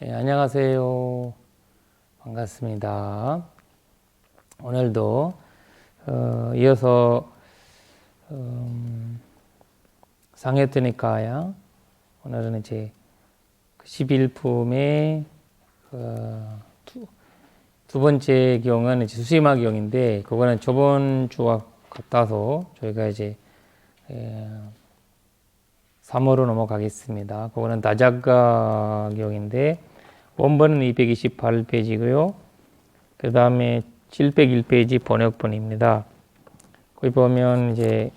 안녕하세요. 반갑습니다. 오늘도 이어서 상해뜨니까야 오늘은 이제 11품의 두 번째 경은 이제 수시마 경인데, 그거는 저번 주와 같아서 저희가 이제 3호로 넘어가겠습니다. 그거는 다자가 경인데, 원본은 228페이지고요. 그 다음에 701페이지 번역본입니다. 거기 보면 이제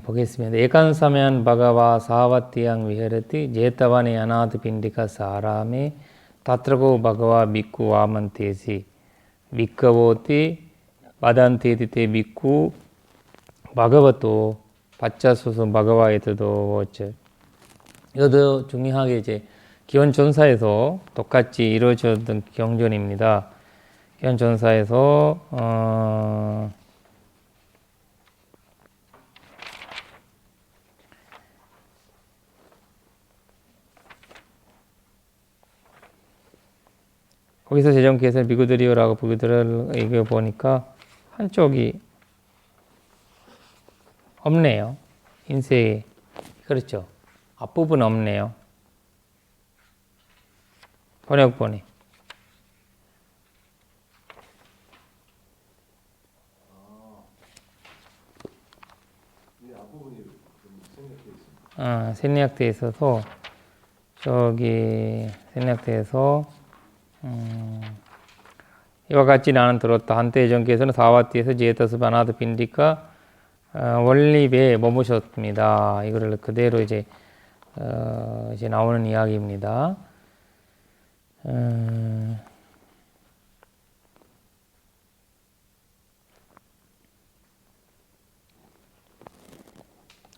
보겠습니다. 에간사면 바가와 사와티양 위헤르티 제타바니 아나드 빈디카 사라메 타트라고 바가와 미쿠 와만테시 미카보티 바단테디테 미쿠 바가바토 바짜소소 바가와에트도 워체. 이것도 중요하게 이제 기원전사에서 똑같이 이루어졌던 경전입니다. 기원전사에서 거기서 재정기에서 비구드리오라고 비구드를 얘기해 보니까 한쪽이 없네요. 인쇄. 그렇죠. 앞부분 없네요. 번역본이. 생략되어 있어서 저기 생략되어서 이와 같이 나는 들었다. 한때 예전께서는 사와티에서 제타스 바나드 빈디카 원립에 머무셨습니다. 이거를 그대로 이제 나오는 이야기입니다.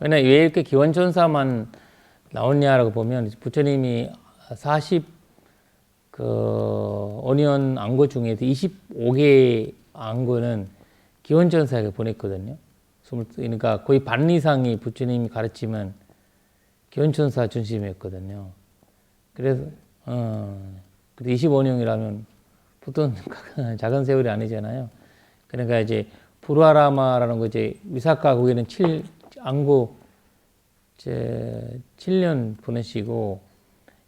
왜 이렇게 기원천사만 나오냐라고 보면, 부처님이 5년 안고 중에서 25개 안고는 기원천사에게 보냈거든요. 그러니까 거의 반 이상이 부처님이 가르치면 기원천사 중심이었거든요. 그래서 25년이라면 보통 작은 세월이 아니잖아요. 그러니까 이제 부루아라마라는 거, 이제 위사카 거기는 안고 7년 보내시고,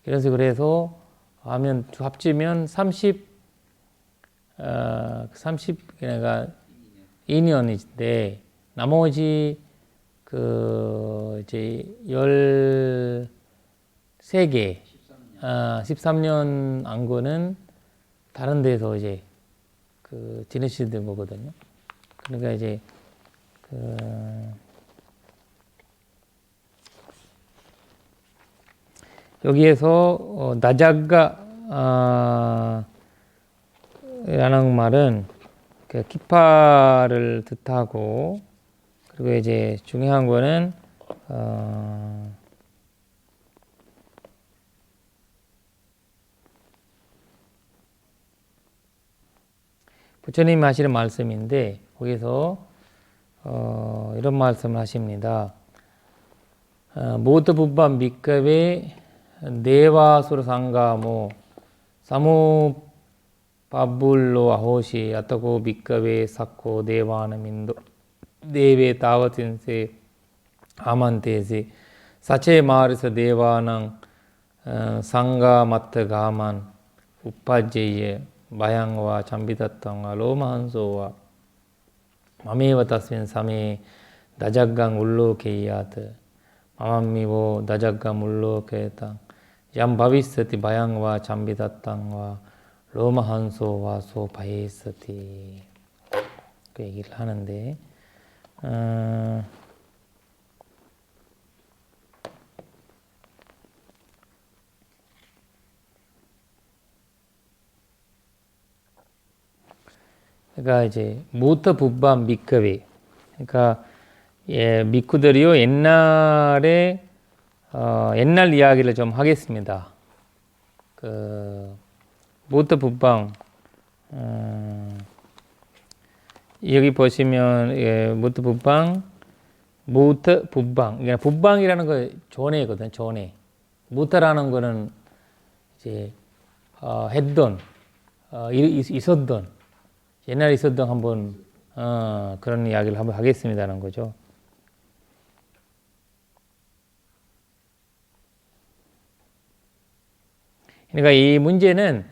그래서 하면 합치면 30 2년인데, 나머지 이제 13개 13년 안고는 다른 데서 이제 지내시던 거거든요. 그러니까 이제 여기에서 나자가 라는 말은 키파를 뜻하고, 그리고 이제 중요한 거는 부처님이 하시는 말씀인데, 거기서 이런 말씀을 하십니다. 모두 부반 미카베 네와수르 상가모 사무 바불로 아호시 아타고 미카베 사코 네와나 민도 네베 다와틴세 아만테세 사체 마르서 네와낭 상가 마트 가만 우파제예 마양와 잠비다탕와 로마한소와 마메와 타스민 사메 나자강 울로 케이야드 마맘미보 나자가 물로 케당 얌 바비스티 마양와 잠비다탕와 로마한소와 소바이스티, 그 얘기를 하는데, 그러니까 이제 무터 부반 미크비. 그러니까 예, 미쿠들이요 옛날에 옛날 이야기를 좀 하겠습니다. 그 무터 부방 여기 보시면 예, 무터 부방 무터 부방 그러니까 부방이라는 거 전에거든 전에 무터라는 거는 이제 했던 있었던 옛날에 있었던 한번 그런 이야기를 한번 하겠습니다는 거죠. 그러니까 이 문제는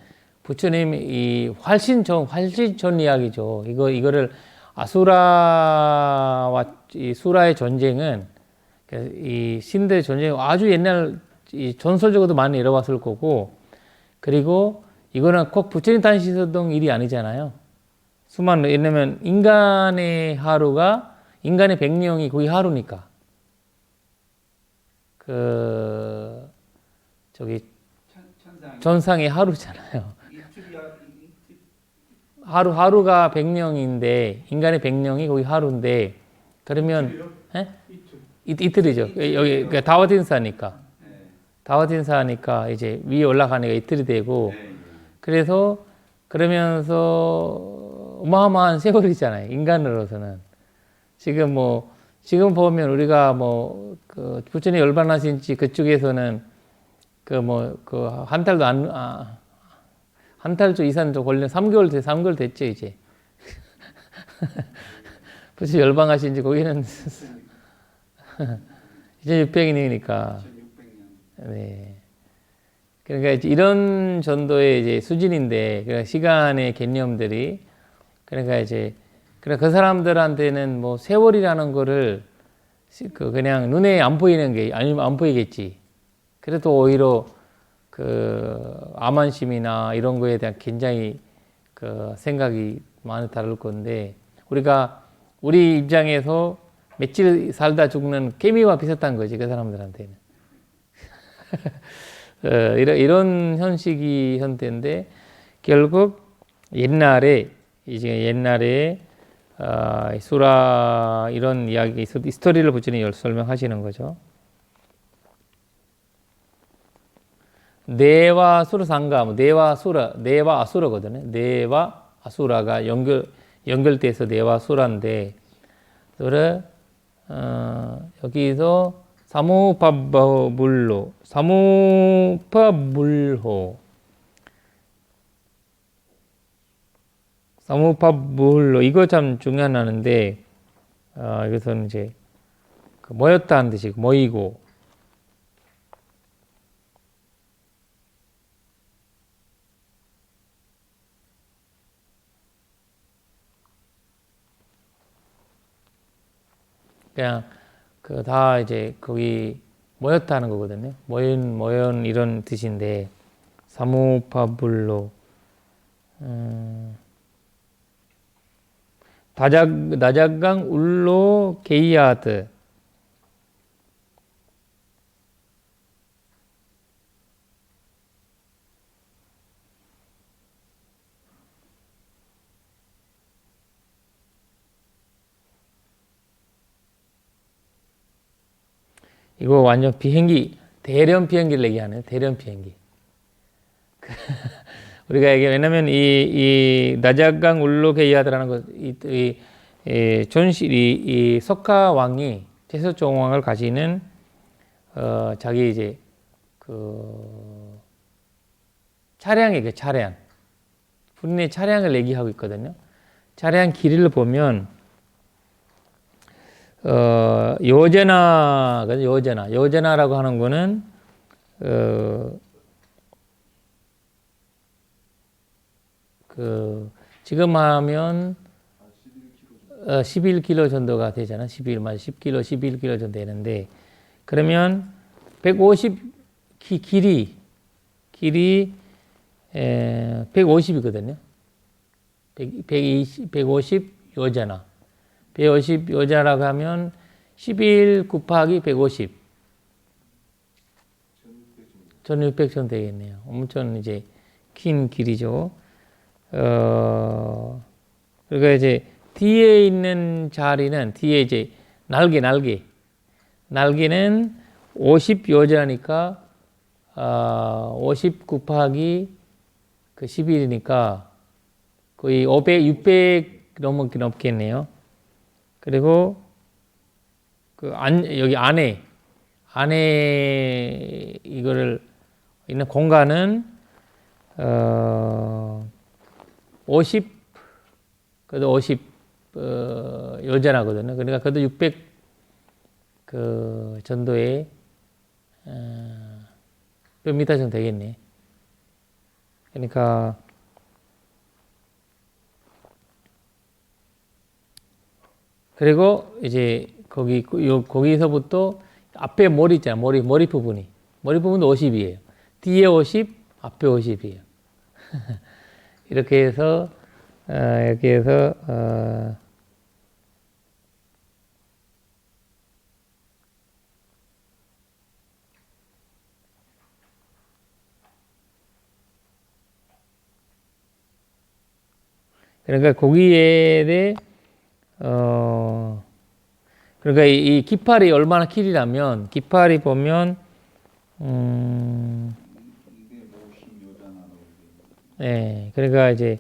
부처님이 이 훨씬 전 이야기죠. 이거를 아수라와 이 수라의 전쟁은 이 신대 전쟁 아주 옛날 이 전설적으로도 많이 일어왔을 거고 그리고 이거는 꼭 부처님 당시 있었던 일이 아니잖아요. 수많은 왜냐면 인간의 하루가 인간의 100년이 거의 하루니까 그 저기 전상의 하루잖아요. 하루가 100년인데 인간의 100년이 거의 하루인데 그러면 예? 이틀이죠. 여기 그러니까 다와틴사니까 이제 위에 올라가니까 이틀이 되고 그래서 그러면서 어마어마한 세월이잖아요. 인간으로서는 지금 보면 우리가 그 부처님 열반하신 지 그쪽에서는 한 달도 한 달 이상도 걸려 3개월 됐죠 이제. 부처 열반하신 지 거기는 이제 600년이니까. 네. 그러니까 이제 이런 정도의 이제 수준인데, 그러니까 시간의 개념들이, 그러니까 이제, 그 사람들한테는 뭐 세월이라는 거를 그냥 눈에 안 보이는 게, 아니면 안 보이겠지. 그래도 오히려 그 암환심이나 이런 거에 대한 굉장히 그 생각이 많이 다를 건데, 우리 입장에서 며칠 살다 죽는 개미와 비슷한 거지, 그 사람들한테는. 이런 현식이 현대인데 결국 옛날에 수라 이런 이야기 스토리를 부처님이 설명하시는 거죠. 네와 수라 상가, 네와 아수라거든요. 네와 아수라가 연결돼서 네와 수라인데, 여기서 사무파불로, 사무파불로 이거 참 중요한 하는데, 이것은 이제 모였다는 뜻이고 모이고. 그냥 다 이제 거기 모였다는 거거든요. 모연 이런 뜻인데 사무파불로 나작강 울로 게이아드 이거 완전 대련 비행기를 얘기하네요. 대련 비행기. 우리가 왜냐면 이 나작강 울로게이아드라는 것, 이 석가 왕이 제서종 왕을 가지는 자기 이제 차량이에요. 차량. 본인의 차량을 얘기하고 있거든요. 차량 길이를 보면 요제나라고 하는 거는 지금 하면 11km 정도가 되잖아. 10km, 11km 정도 되는데 그러면 150 길이 150이거든요. 150 요제나. 150 요제나라고 하면 11 곱하기 150. 1600 정도 되겠네요. 엄청 이제 긴 길이죠. 그러니까 이제 뒤에 있는 자리는 뒤에 이제 날개는 50 요자니까 50 곱하기 그 11이니까 거의 500, 600 넘겠네요. 그리고 여기 안에 이거를 있는 공간은 50 그래도 50 요전하거든요. 그러니까 그래도 600 그 전도의 몇 미터 정도 되겠네. 그러니까 그리고 이제 거기서부터 앞에 머리 있잖아. 머리 부분이. 머리 부분도 50이에요. 뒤에 50, 앞에 50이에요. 이렇게 해서 그러니까 거기에 대해 그러니까 이 깃발이 얼마나 길이라면 깃발이 보면 예, 그러니까 이제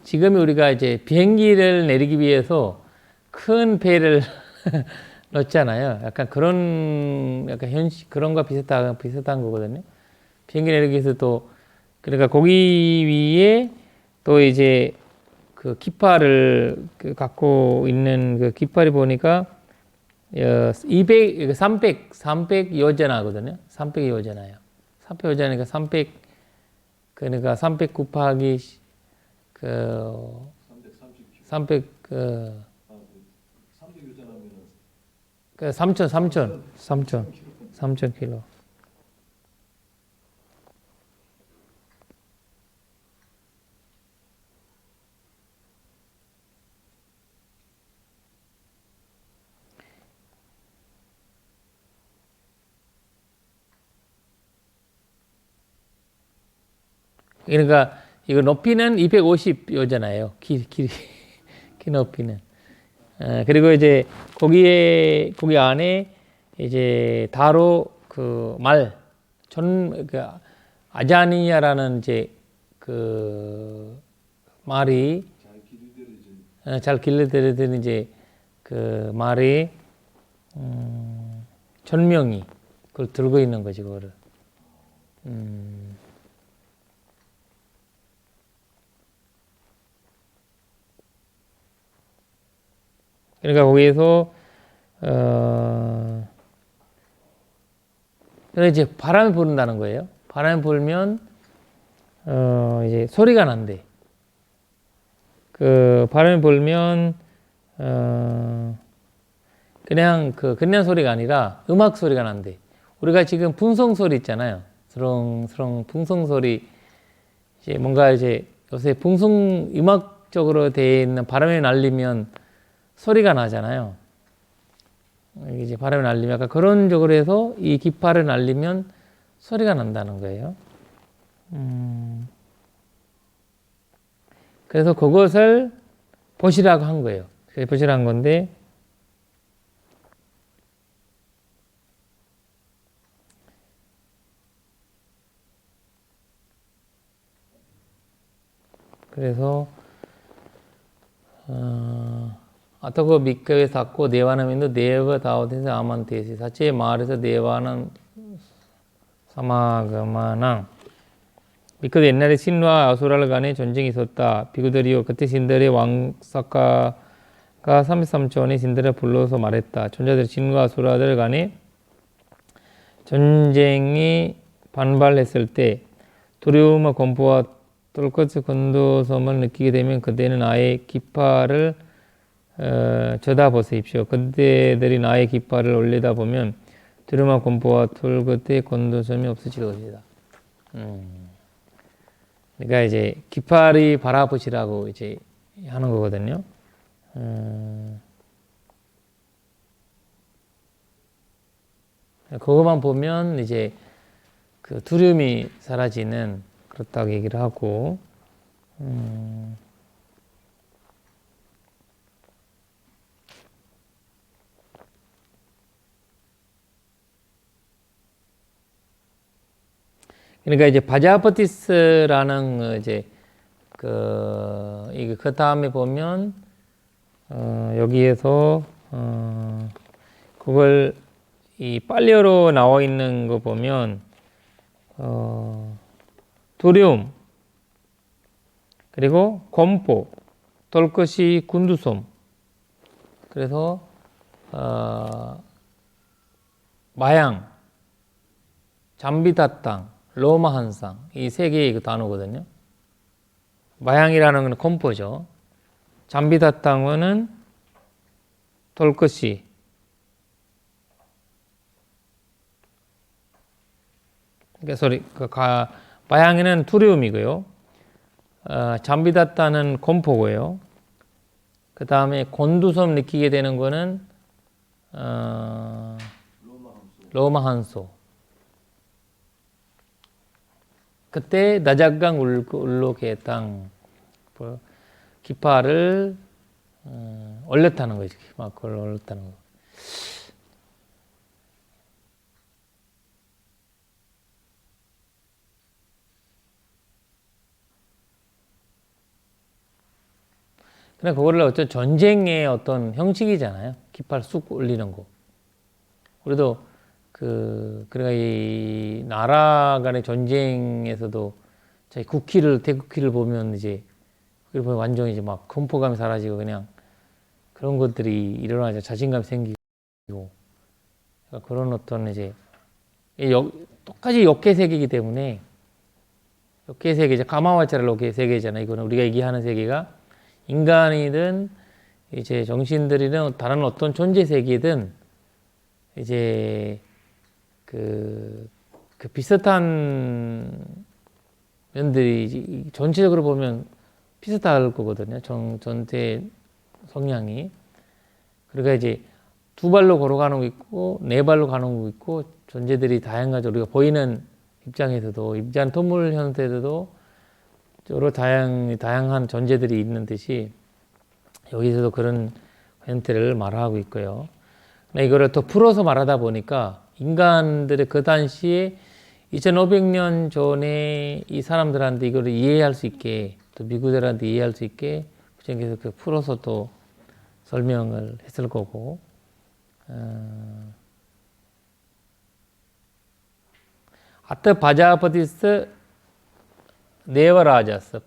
지금 우리가 이제 비행기를 내리기 위해서 큰 배를 넣잖아요. 약간 그런 그런 거 비슷한 거거든요. 비행기 내리기 위해서 또 그러니까 거기 위에 또 이제 그 깃발을 갖고 있는 그 깃발이 보니까 300 요전하거든요. 300이 요전해요. 300 요전이니까 300 그러니까 300 곱하기 300 3,000 킬로. 그러니까 이거 높이는 250 요잖아요. 키 높이는. 그리고 이제 거기 안에 이제 다로 그 아자니아라는 이제 그 말이 잘 길러들이던 이제 그 말이 1000명이 그걸 들고 있는 거지 그거를. 그러니까 거기에서 그래서 이제 바람이 부른다는 거예요. 바람이 불면 이제 소리가 난대. 그 바람이 불면 그냥 소리가 아니라 음악 소리가 난대. 우리가 지금 풍성 소리 있잖아요. 스렁스렁 풍성 소리. 이제 뭔가 이제 요새 풍성 음악적으로 되어 있는 바람이 날리면 소리가 나잖아요. 이제 바람이 날리면 약간 그런 쪽으로 해서 이 깃발을 날리면 소리가 난다는 거예요. 그래서 그것을 보시라고 한 거예요. 그래서 보시라고 한 건데, 그래서 아토고 미카에 샀고 네와나민도 네바 다오데서 아만테시 사체 마을에서 네와는 사마가마낭 미카도 옛날에 신과 아수라를 간에 전쟁이 있었다. 비구들이요 그때 신들의 왕사카가 33촌의 신들을 불러서 말했다. 전자들이 신과 아수라들 간에 전쟁이 반발했을 때 두려움과 공포와 똘것의 곤도섬을 느끼게 되면 그대는 아예 깃발을 쳐다보십시오. 그대들이 나의 깃발을 올리다 보면 두려움과 공포와 톨것의 곤도섬이 없어질 것이다. 그러니까 이제 깃발이 바라보시라고 이제 하는 거거든요. 그것만 보면 이제 그 두려움이 사라지는 그렇다고 얘기를 하고, 그러니까 이제 바자바티스라는 이제 그 다음에 보면 여기에서 그걸 이 빨리어로 나와 있는 거 보면 두려움, 그리고 공포, 털것이 곤두섬, 그래서 마양, 잠비다땅, 로마 한상, 이 세 개의 그 단어거든요. 마양이라는 건 공포죠. 잠비다땅은 털것이, 마양에는 두려움이고요. 잠비다따는 공포고요. 그 다음에 곤두섬 느끼게 되는 거는 로마 한소. 그때 나작강 울로게 땅 깃발을 올렸다는 거지. 막 그걸 올렸다는 거. 그래, 그거를 어떤 전쟁의 어떤 형식이잖아요. 깃발 쑥 올리는 거. 우리도 그러니까 이 나라 간의 전쟁에서도 저희 태극기를 보면 이제, 그걸 보면 완전히 이제 막 공포감이 사라지고 그냥 그런 것들이 일어나죠. 자신감이 생기고. 그러니까 그런 어떤 이제, 똑같이 역계 세계이기 때문에, 역계 세계, 가마와차를 역계 세계잖아요. 이거는 우리가 얘기하는 세계가 인간이든 이제 정신들이든 다른 어떤 존재 세계든 이제 그 비슷한 면들이 전체적으로 보면 비슷할 거거든요. 전체 성향이. 그러니까 이제 두 발로 걸어가는 거 있고 네 발로 가는 거 있고 존재들이 다양하죠. 우리가 보이는 입장에서도 입장 토물 형태에서도 여러 다양한 존재들이 있는 듯이 여기서도 그런 형태를 말하고 있고요. 이거를 더 풀어서 말하다 보니까 인간들의 그 당시에 2500년 전에 이 사람들한테 이거를 이해할 수 있게, 또 미국들한테 이해할 수 있게 계속 풀어서 또 설명을 했을 거고, 아트 바자바티스 네와라자스,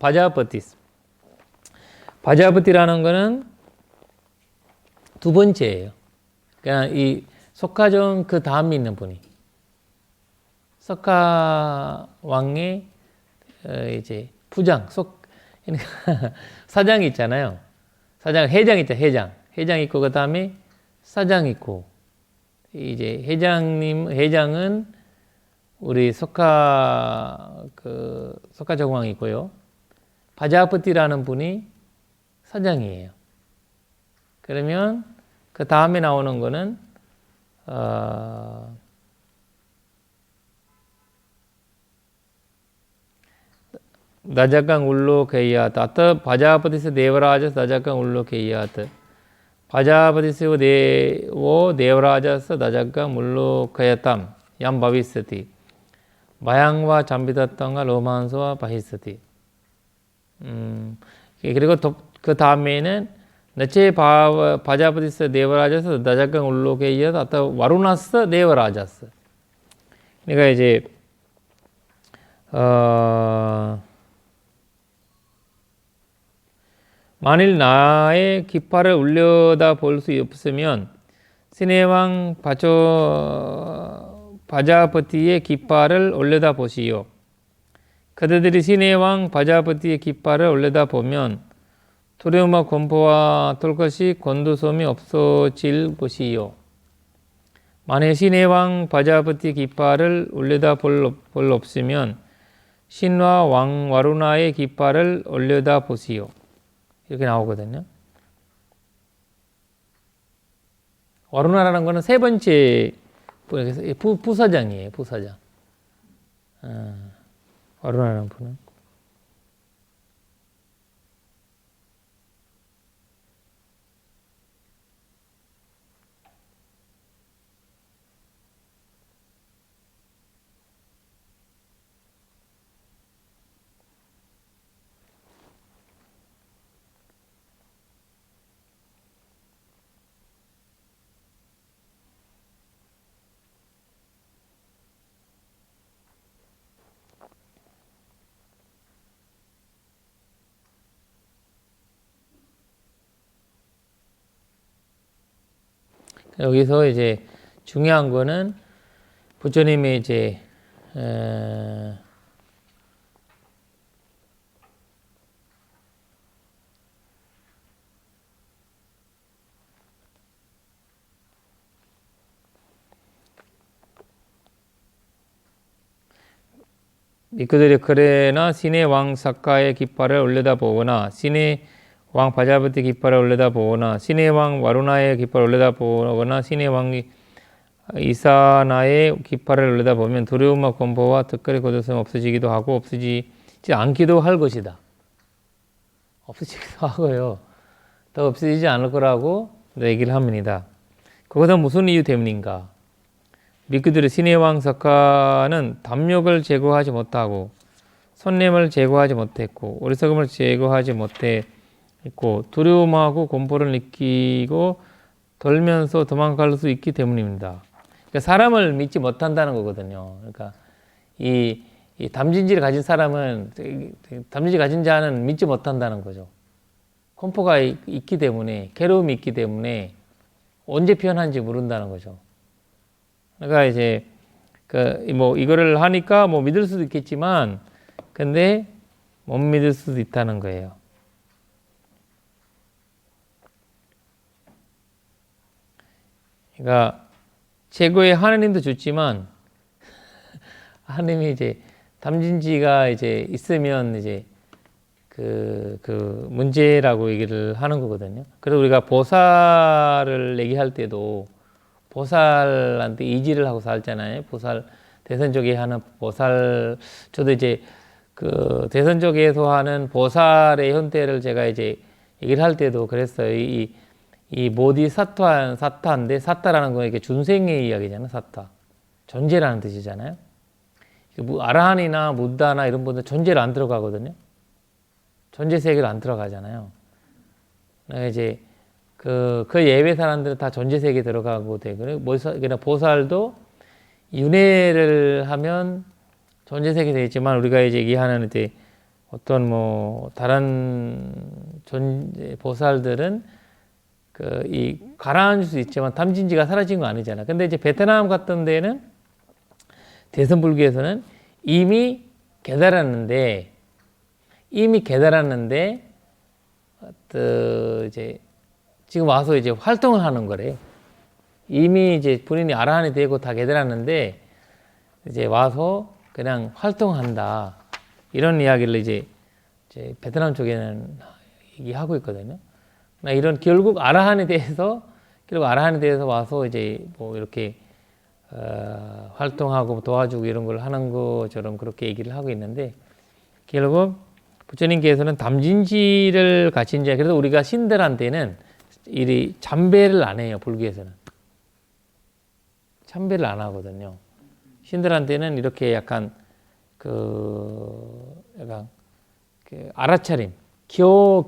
바자바티라는 거는 두 번째예요. 그냥 이 석가정 그 다음에 있는 분이 석가 왕의 이제 부장, 그러니까 사장이 있잖아요. 회장 있잖아요. 회장 있고 그 다음에 사장 있고, 이제 회장은 우리 석가정왕이고요. 바자바티라는 분이 사장이에요. 그러면 그 다음에 나오는 거는 나자강 울로 게이아트. 아따 바자바티스 네와라자스 나자강 울로 게이아트. 바자바티스오 네와라자스 나자강 울로 게야탐 얌 바비스티. 마양과 잠비다땅과 로만소와 바히스티. 그리고 그 다음에는 너체 바자바티스 네와라자스 나자강 울로 게이아트 아따 와루나스 네와라자스. 그러니까 이제 만일 나의 깃발을 올려다 볼 수 없으면 신의 왕 바자바티의 깃발을 올려다 보시오. 그대들이 신의 왕 바자바티의 깃발을 올려다 보면 두려움과 공포와 털것이 곤두섬이 없어질 것이요. 만일 신의 왕 바자바티 깃발을 올려다 볼 없으면 신과 왕 와루나의 깃발을 올려다 보시오. 이렇게 나오거든요. 와루나라는 거는 세 번째 부사장이에요. 부사장. 와루나라는 분은. 여기서 이제 중요한 거는 부처님이 이제 미크들이 그래나 신의 왕 사카의 깃발을 올려다보거나 신의 왕 바자바티 깃발을 올려다보거나 신의 왕 와루나의 깃발을 올려다보거나 신의 왕 이사나의 깃발을 올려다보면 두려움과 공포와 특별히 고조성이 없어지기도 하고 없어지지 않기도 할 것이다. 없어지기도 하고요. 더 없어지지 않을 거라고 얘기를 합니다. 그것은 무슨 이유 때문인가? 미크들의 신의 왕 사카는 담력을 제거하지 못하고 선냄을 제거하지 못했고 어리석음을 제거하지 못했고 두려움하고 공포를 느끼고 떨면서 도망갈 수 있기 때문입니다. 그러니까 사람을 믿지 못한다는 거거든요. 그러니까 이 담진지를 가진 사람은 담진지 가진 자는 믿지 못한다는 거죠. 공포가 있기 때문에 괴로움이 있기 때문에 언제 피어난지 모른다는 거죠. 그러니까 이제 뭐 이거를 하니까 뭐 믿을 수도 있겠지만 근데 못 믿을 수도 있다는 거예요. 그러니까 최고의 하느님도 좋지만 하느님이 이제 담진지가 이제 있으면 이제 그 문제라고 얘기를 하는 거거든요. 그래서 우리가 보살을 얘기할 때도 보살한테 의지를 하고 살잖아요. 보살 대선조계 하는 보살 저도 이제 그 대선조계에서 하는 보살의 형태를 제가 이제 얘기를 할 때도 그랬어요. 이 보디사타인데 사타라는 건 이게 준생의 이야기잖아요. 사타 존재라는 뜻이잖아요. 아라한이나 무다나 이런 분들 존재를 안 들어가거든요. 존재 세계를 안 들어가잖아요. 그러니까 이제 그 예외 사람들은 다 존재 세계에 들어가고 되고, 그러니까 보살도 윤회를 하면 존재 세계에 되겠지만 우리가 이제 얘기하는 이제 어떤 뭐 다른 보살들은 이 가라앉을 수 있지만 담진지가 사라진 거 아니잖아. 근데 이제 베트남 같은 데는 대선불교에서는 이미 깨달았는데 이제 지금 와서 이제 활동을 하는 거래요. 이미 이제 본인이 아라한이 되고 다 깨달았는데 이제 와서 그냥 활동한다. 이런 이야기를 이제 베트남 쪽에는 얘기하고 있거든요. 이런 결국 아라한에 대해서 와서 이제 뭐 이렇게 활동하고 도와주고 이런 걸 하는 것처럼 그렇게 얘기를 하고 있는데 결국 부처님께서는 담진지를 가진 자, 그래서 우리가 신들한테는 이 참배를 안 해요. 불교에서는 참배를 안 하거든요. 신들한테는 이렇게 약간 알아차림, 기억에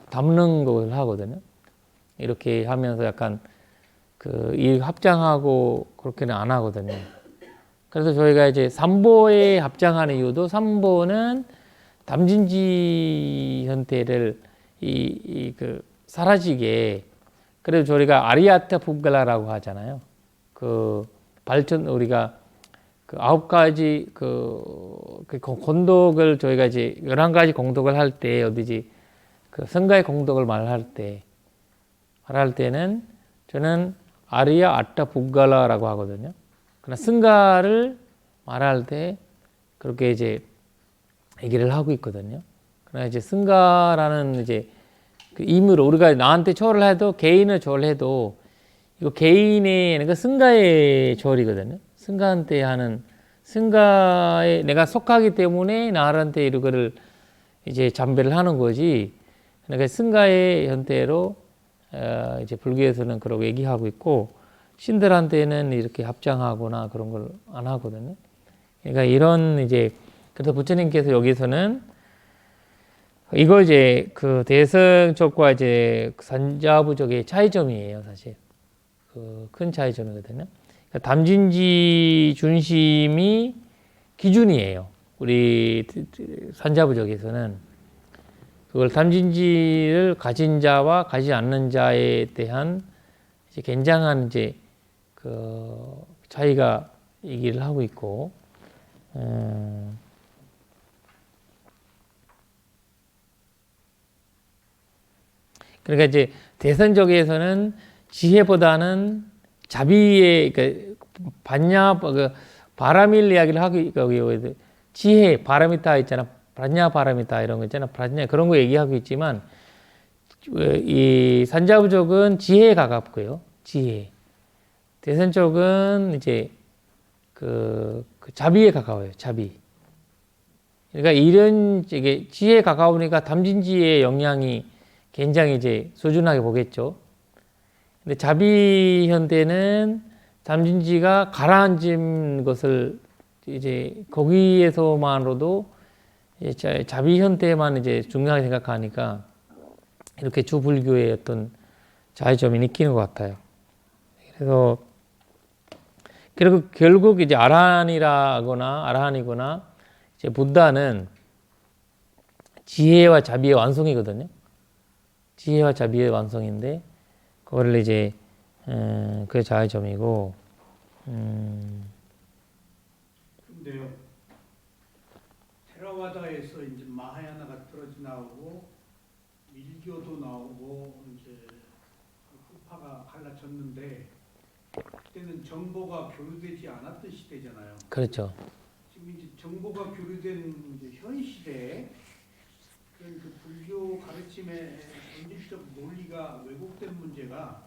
담는 것을 하거든요. 이렇게 하면서 약간 이 합장하고 그렇게는 안 하거든요. 그래서 저희가 이제 삼보에 합장하는 이유도 삼보는 담진지 형태를 사라지게 그래서 저희가 아리야타 푸갈라라고 하잖아요. 우리가 9가지 공덕을 저희가 이제 11가지 공덕을 할 때 어디지 성가의 공덕을 말할 때는 저는 아리야 아타 푸갈라라고 하거든요. 그러나 승가를 말할 때 그렇게 이제 얘기를 하고 있거든요. 그러나 이제 승가라는 이제 그 임으로 우리가 나한테 초를 해도 개인을 초를 해도 이거 개인의 그 승가의 절이거든요. 승가한테 하는 승가에 내가 속하기 때문에 나한테 이거를 이제 잠배를 하는 거지. 그러니까 승가의 형태로 이제 불교에서는 그러고 얘기하고 있고 신들한테는 이렇게 합장하거나 그런 걸 안 하거든요. 그러니까 이런 이제 그래서 부처님께서 여기서는 이거 이제 그 대승적과 이제 산자부적의 차이점이에요, 사실. 그 큰 차이점이거든요. 그러니까 담진지 준심이 기준이에요. 우리 산자부적에서는 그걸 담진지를 가진 자와 가지 않는 자에 대한 이제 굉장한 이제 그 차이가 얘기를 하고 있고, 그러니까 이제 대선적에서는 지혜보다는 자비의 그러니까 반야 그 바라밀 이야기를 하고 지혜 바라미타 있잖아. 브라냐 바라미타 이런 거 있잖아. 브라냐 그런 거 얘기하고 있지만 이 산자부족은 지혜에 가깝고요. 지혜. 대선 쪽은 이제 그 자비에 가까워요. 자비. 그러니까 이런 이게 지혜에 가까우니까 담진지의 영향이 굉장히 이제 소중하게 보겠죠. 근데 자비 현대는 담진지가 가라앉은 것을 이제 거기에서만으로도 이제 자비 현대만 이제 중요하게 생각하니까 이렇게 주불교의 어떤 차이점이 느끼는 것 같아요. 그래서 그리고 결국 이제 아라한이거나 이제 부다는 지혜와 자비의 완성이거든요. 지혜와 자비의 완성인데 그거를 이제 그 차이점이고. 근데요, 테라와다에서 이제 마하야나가 떨어져 나오고 밀교도 나오고 이제 후파가 갈라졌는데 그때는 정보가 교류되지 않았던 시대잖아요. 그렇죠. 지금 이제 정보가 교류된 이제 현 시대에 그 불교 가르침의 본질적 논리가 왜곡된 문제가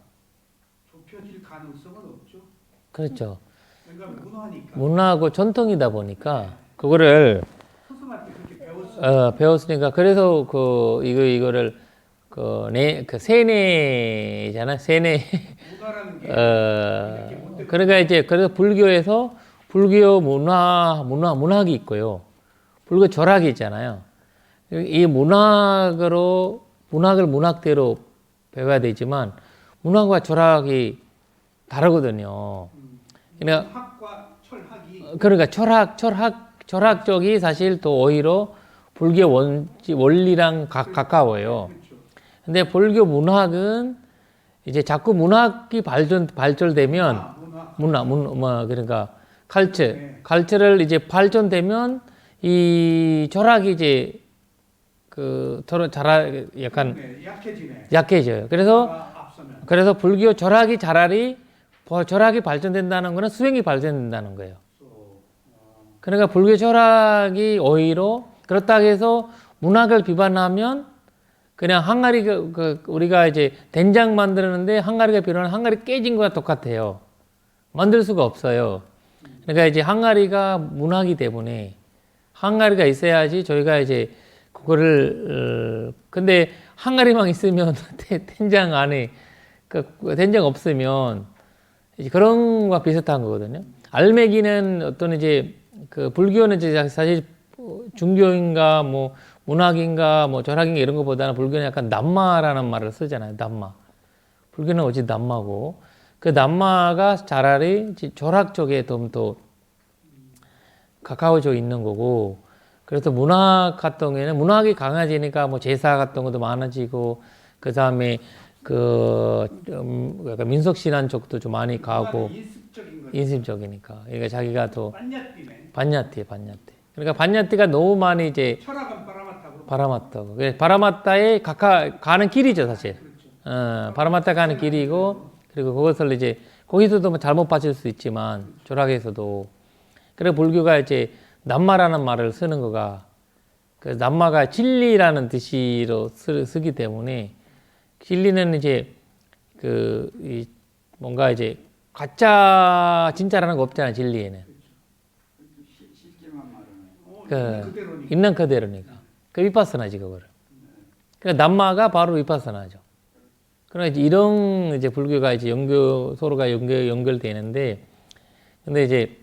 좁혀질 가능성은 없죠. 그렇죠. 그러니까 문화니까. 문화하고 전통이다 보니까 그거를 스승한테 그렇게 배웠어요. 배웠으니까 그래서 이거를 그 세뇌잖아. 세뇌. 문화라는 게 그러니까 이제 그래서 불교에서 불교 문학이 있고요. 불교 절학이 있잖아요. 이 문학을 문학대로 배워야 되지만 문학과 절학이 다르거든요. 그러니까 학과 철학이 그러니까 철학 쪽이 사실 또 오히려 불교 원리랑 가까워요. 그렇죠. 근데 불교 문학은 이제 자꾸 문학이 발전되면 그러니까 칼처를 이제 발전되면 이 철학이 이제 그 약간 약해져요. 그래서 불교 철학이 철학이 발전된다는 거는 수행이 발전된다는 거예요. 그러니까 불교 철학이 오히려 그렇다고 해서 문학을 비판하면 그냥 항아리 우리가 이제 된장 만드는데 항아리가 필요한 항아리 깨진 거와 똑같아요. 만들 수가 없어요. 그러니까 이제 항아리가 문학이 때문에 항아리가 있어야지 저희가 이제 그거를 근데 항아리만 있으면 된장 안에 된장 없으면 이제 그런 거와 비슷한 거거든요. 알매기는 어떤 이제 그 불교는 이제 사실 중교인가 뭐 문학인가 뭐 절학인가 이런 것보다는 불교는 약간 남마라는 말을 쓰잖아요. 남마. 불교는 어찌 남마고 그 남마가 차라리 절학 쪽에 좀 더 가까워져 있는 거고 그래서 문학 같은 경우에는 문학이 강해지니까 뭐 제사 같은 것도 많아지고 그 다음에 약간 민속신앙 쪽도 좀 많이 가고 인습적이니까 그러니까 자기가 더 반야띠. 그러니까 반야띠가 너무 많이 이제 철학은 바라마타고 바라마타에 가는 길이죠 사실. 바라마타 가는 길이고 그리고 그것을 이제 거기서도 뭐 잘못 받칠 수 있지만 절학에서도 그래서 불교가 이제 남마라는 말을 쓰는 거가 그 남마가 진리라는 뜻으로 쓰기 때문에 진리는 이제 이 뭔가 이제 가짜 진짜라는 거 없잖아 진리에는. 실제만 말하는. 있는 그 그대로니까. 있는 그대로니까. 그 위파스나지 그거를. 그러니까 남마가 바로 위파스나죠. 그러니까 이제 이런 이제 불교가 이제 서로가 연결되는데, 근데 이제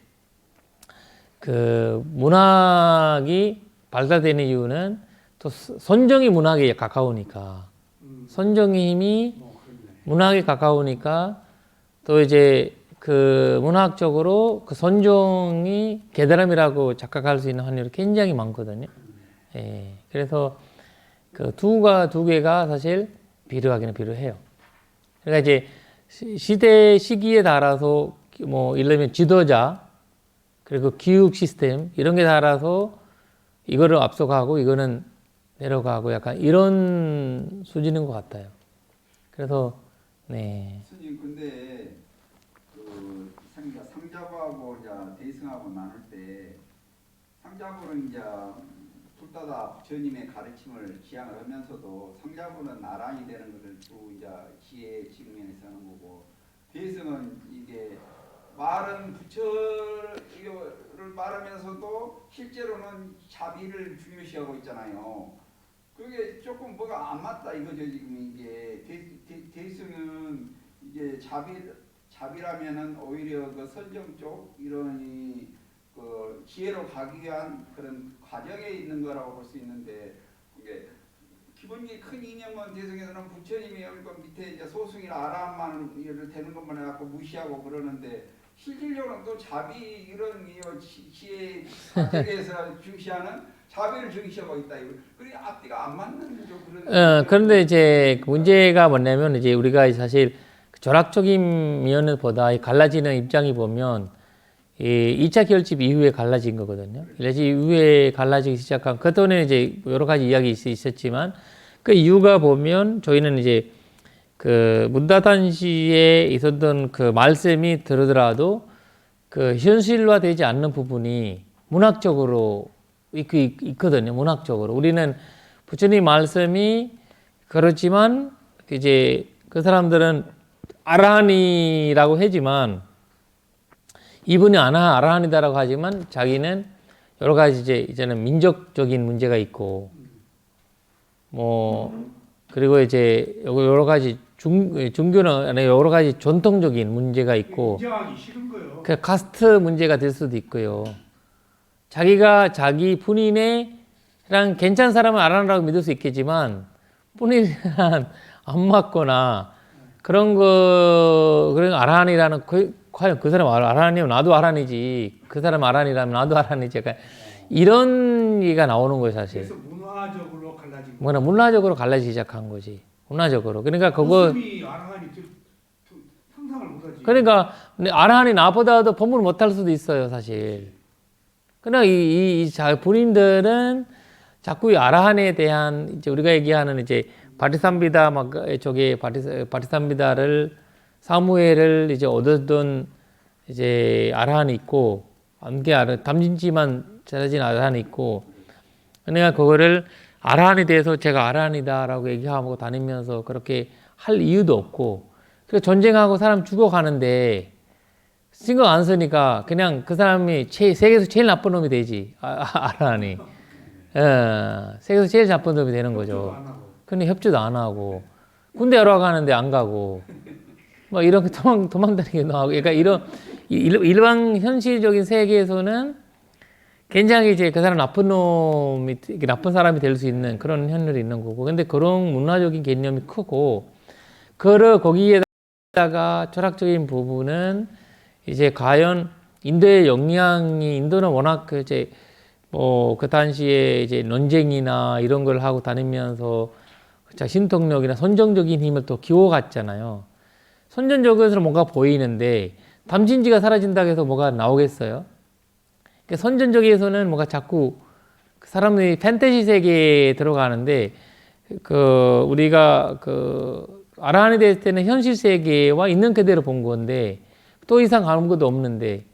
그 문학이 발달되는 이유는 또 선정이 문학에 가까우니까, 선정의 힘이 그렇네. 문학에 가까우니까 또 이제 그 문학적으로 그 선종이 깨달음이라고 착각할 수 있는 확률이 굉장히 많거든요. 예. 그래서 그 두 개가 사실 비례하기는 비례해요. 그러니까 이제 시기에 따라서 뭐 예를 들면 지도자 그리고 교육 시스템 이런 게 따라서 이거를 앞서가고 이거는 내려가고 약간 이런 수준인 것 같아요. 그래서 네. 스님 근데 그 상자부하고 이제 대승하고 나눌 때 상자부는 이제 둘 다 부처님의 가르침을 지향을 하면서도 상자부는 나란히 되는 것을 주 이제 지혜 측면에서 하는 거고, 대승은 이게 말은 부처를 말하면서도 실제로는 자비를 중요시하고 있잖아요. 그게 조금 뭐가 안 맞다 이거죠. 지금 이게 대승은 이게 자비라면은 오히려 그 선정 쪽 이런 그 지혜로 가기 위한 그런 과정에 있는 거라고 볼 수 있는데, 그게 기본적인 큰 이념은 대승에서는 부처님이 그 밑에 이제 소승이나 아라함만 이를 되는 것만 해갖고 무시하고 그러는데, 실질적으로는 또 자비 이런 지혜 과정에서 중시하는 자비를 중시하고 있다. 그게 앞뒤가 안 맞는 그런. 그런데 이제 문제가 뭐냐면 이제 우리가 사실 철학적인 면보다 갈라지는 입장이 보면 이 2차 결집 이후에 갈라진 거거든요. 그래서 이후에 갈라지기 시작한, 그동안에 이제 여러 가지 이야기 있었지만 그 이유가 보면 저희는 이제 그 문다단시에 있었던 그 말씀이 들으더라도 그 현실화되지 않는 부분이 문학적으로 있거든요. 문학적으로. 우리는 부처님 말씀이 그렇지만 이제 그 사람들은 아라한이라고 하지만 이분이 아라한이다라고 하지만 자기는 여러 가지 이제는 민족적인 문제가 있고 뭐 그리고 이제 여러 가지 종교는 여러 가지 전통적인 문제가 있고 인정하기 싫은 거요. 그 카스트 문제가 될 수도 있고요. 자기가 자기 본인이랑 괜찮은 사람은 아라한이라고 믿을 수 있겠지만 본인이랑 안 맞거나 그런 아라한이라는 과연 그 사람 아라한이면 나도 아라한이지, 그 사람 아라한이라면 나도 아라한이지, 약간 이런 얘기가 나오는 거예요 사실. 그래서 문화적으로 갈라진 거. 문화적으로 갈라지기 시작한 거지. 문화적으로. 그러니까 그거 모습이 아라한이 상상을 못하지. 그러니까 아라한이 나보다도 법문을 못할 수도 있어요 사실. 그러나 본인들은 자꾸 이 아라한에 대한 이제 우리가 얘기하는 이제 바리삼비다 막 저게 바리삼비다를 사무엘을 이제 얻었던 이제 아라한이 있고 암게 담진지만 잘해진 아라한이 있고, 그러니까 그거를 아라한에 대해서 제가 아라한이다라고 얘기하고 다니면서 그렇게 할 이유도 없고, 그래서 전쟁하고 사람 죽어가는데 신경 안 쓰니까 그냥 그 사람이 세계에서 제일 나쁜 놈이 되지. 아라한이. 세계에서 제일 나쁜 놈이 되는 거죠. 근데 협조도 안 하고 군대 여러 가는데 안 가고 뭐 이렇게 도망다니게 나오고, 그러니까 이런 일반 현실적인 세계에서는 굉장히 이제 그 사람 나쁜 사람이 될 수 있는 그런 현실이 있는 거고, 근데 그런 문화적인 개념이 크고, 거기에다가 철학적인 부분은 이제 과연 인도의 영향이, 인도는 워낙 이제 그 당시에 이제 논쟁이나 이런 걸 하고 다니면서 신통력이나 선정적인 힘을 또 키워갔잖아요. 선정적으로 뭔가 보이는데 담진지가 사라진다고 해서 뭐가 나오겠어요? 그러니까 선전적에서는 뭔가 자꾸 사람들이 판타지 세계에 들어가는데 우리가 아라한이 될 때는 현실 세계와 있는 그대로 본 건데 또 이상 아무것도 없는데,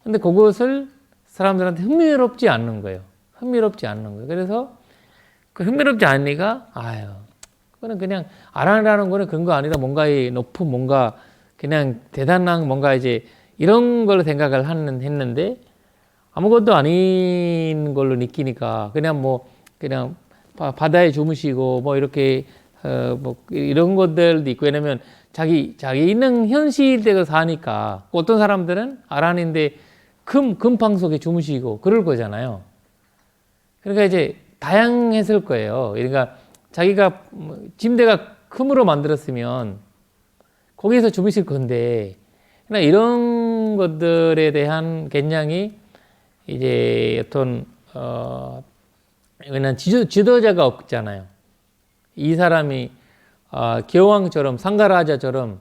근데 그것을 사람들한테 흥미롭지 않는 거예요. 흥미롭지 않는 거예요. 그래서 그 흥미롭지 않으니까 그거는 그냥 아라한이라는 거는 그런 거 아니라 뭔가의 높은 뭔가 그냥 대단한 뭔가 이제 이런 걸로 생각을 했는데 아무것도 아닌 걸로 느끼니까 그냥 뭐 그냥 바다에 주무시고 뭐 이렇게 뭐 이런 것들도 있고 왜냐면 자기 있는 현실대로 사니까 어떤 사람들은 아란인데 금방 속에 주무시고 그럴 거잖아요. 그러니까 이제 다양했을 거예요. 그러니까 자기가 침대가 금으로 만들었으면 거기서 주무실 건데 그러니까 이런 것들에 대한 굉장히 이제 어떤 왜냐면 지도자가 없잖아요. 이 사람이 교황처럼 상가라자처럼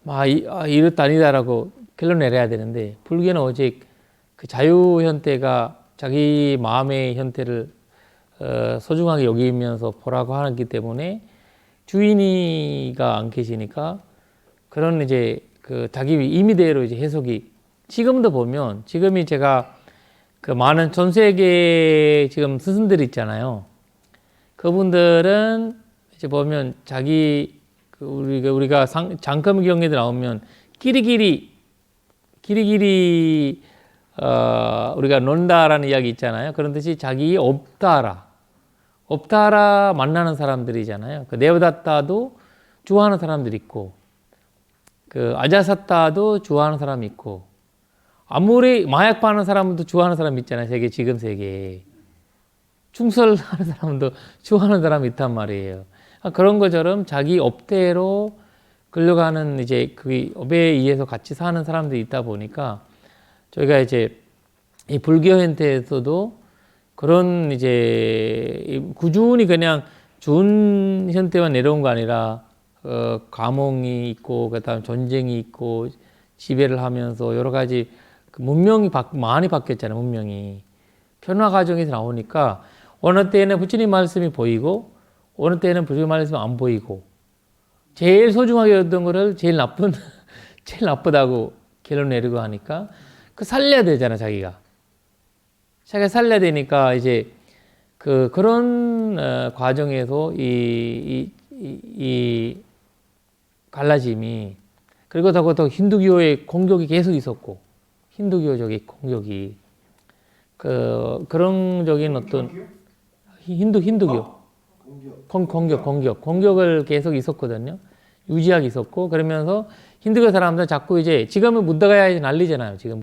막 이렇다 아니다라고 결론 내려야 되는데 불교는 오직 그 자유현태가 자기 마음의 현태를 소중하게 여기면서 보라고 하기 때문에 주인이가 안 계시니까 그런 이제 그 자기 임의대로 이제 해석이 지금도 보면 지금이 제가 그 많은 전 세계 지금 스승들 있잖아요. 그분들은 이제 보면 자기 우리가 장금경에 나오면 끼리끼리 우리가 논다라는 이야기 있잖아요. 그런 듯이 자기 없다라 만나는 사람들이잖아요. 그 네오다타도 좋아하는 사람들이 있고 그 아자사타도 좋아하는 사람이 있고 아무리 마약 파는 사람도 좋아하는 사람 있잖아요. 지금 세계에 충설하는 사람도 좋아하는 사람이 있단 말이에요. 그런 것처럼 자기 업대로 끌려가는 이제 그 업에 의해서 같이 사는 사람들이 있다 보니까 저희가 이제 이 불교 현태에서도 그런 이제 꾸준히 그냥 좋은 현태만 내려온 거 아니라 감옥이 있고 그다음 전쟁이 있고 지배를 하면서 여러 가지 그 문명이 많이 바뀌었잖아요. 문명이 변화 과정에서 나오니까 어느 때에는 부처님 말씀이 보이고 어느 때에는 부처님 말씀이 안 보이고 제일 소중하게 여겼던 거를 제일 나쁘다고 결론 내리고 하니까 그 살려야 되잖아 자기가 살려야 되니까 이제 그런 과정에서 이 갈라짐이 그리고 또 힌두교의 공격이 계속 있었고 힌두교적인 공격이 그런 적인 어떤 힌두교 공격을 계속 있었거든요. 유지하게 있었고 그러면서 힌두교 사람들은 자꾸 이제 지금은 부ddha가야 난리잖아요. 지금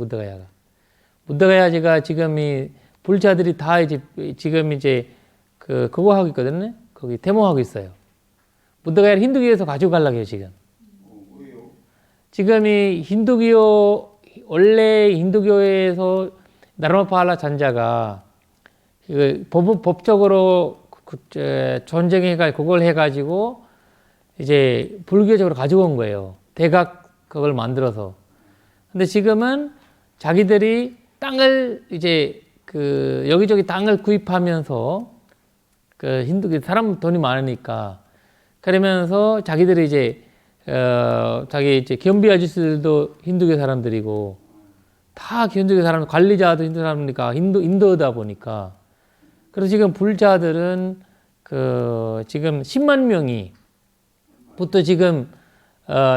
부ddha가야지가 지금 이 불자들이 다 이제 지금 이제 그거 하고 있거든요. 거기 데모하고 있어요. 부ddha가야를 힌두교에서 가지고 가려고 해요 지금. 왜요? 지금 이 원래 힌두교에서 나르마팔라 잔자가 법적으로 전쟁해가 그걸 해가지고 이제 불교적으로 가져온 거예요. 대각 그걸 만들어서. 근데 지금은 자기들이 땅을 이제 여기저기 땅을 구입하면서 힌두교 사람 돈이 많으니까 그러면서 자기들이 이제 자기 이제 겸비 아저씨들도 힌두교 사람들이고 다 힌두교 사람 관리자도 힌두 사람이니까 인도다 보니까 그래서 지금 불자들은 지금 10만 명이 부터 지금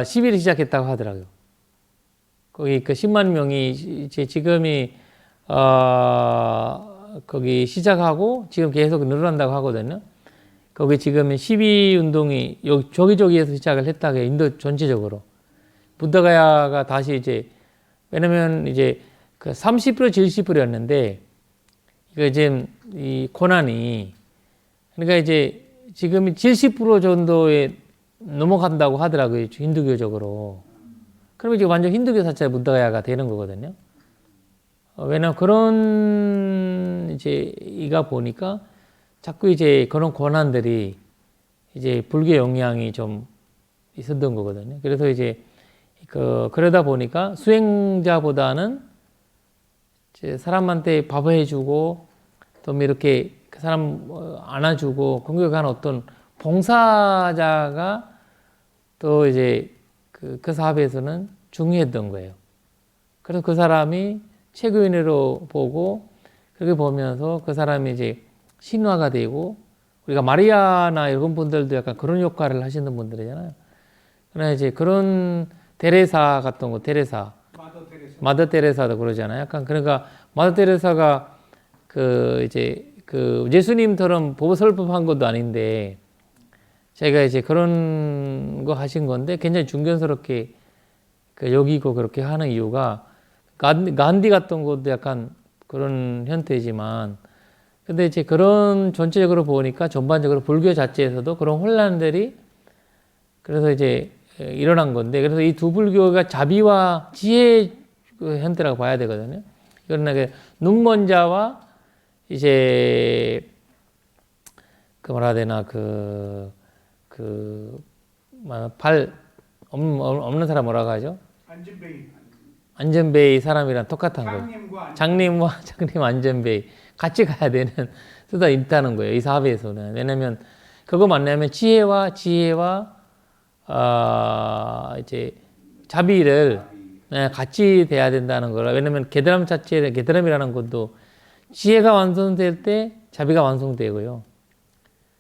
시비를 시작했다고 하더라고요. 거기 10만 명이 이제 지금이 거기 시작하고 지금 계속 늘어난다고 하거든요. 거기 지금 시비 운동이 저기저기에서 시작을 했다고 해요. 인도 전체적으로. 부ddha가야가 다시 이제 왜냐면 이제 30% 70%였는데 이거 지금 이 고난이 그러니까 이제 지금 70% 정도에 넘어간다고 하더라고요. 힌두교적으로. 그러면 이제 완전 힌두교 사찰 부ddha가야가 되는 거거든요. 왜냐면 그런 이제 이가 보니까 자꾸 이제 그런 권한들이 이제 불교 영향이 좀 있었던 거거든요. 그래서 이제 그러다 보니까 수행자보다는 이제 사람한테 밥을 해주고 또 이렇게 그 사람 안아주고 공격하는 어떤 봉사자가 또 이제 그 사업에서는 중요했던 거예요. 그래서 그 사람이 체교인으로 보고 그렇게 보면서 그 사람이 이제 신화가 되고 우리가 마리아나 이런 분들도 약간 그런 역할을 하시는 분들이잖아요. 그러나 이제 그런 테레사 같은 거, 테레사. 마더 테레사. 마더 테레사도 그러잖아요. 약간 그러니까 마더 테레사가 그 이제 그 예수님처럼 보설법한 것도 아닌데 제가 이제 그런 거 하신 건데 굉장히 중견스럽게 그 여기고 그렇게 하는 이유가 간디 같은 것도 약간 그런 형태지만 근데 이제 그런 전체적으로 보니까 전반적으로 불교 자체에서도 그런 혼란들이 그래서 이제 일어난 건데 그래서 이 두 불교가 자비와 지혜 그 형태라고 봐야 되거든요. 이거는 눈먼자와 이제 그 뭐라 해야 되나 발 없는 사람 뭐라고 하죠? 안전베이. 안전베이 사람이랑 똑같은 거예요. 장님과 장님 안전베이 같이 가야 되는 수가 있다는 거예요. 이 사업에서는. 왜냐면 그거 만나면 지혜와 이제 자비를 같이 돼야 된다는 거라. 왜냐면 게드람 자체 게드람이라는 것도 지혜가 완성될 때 자비가 완성되고요.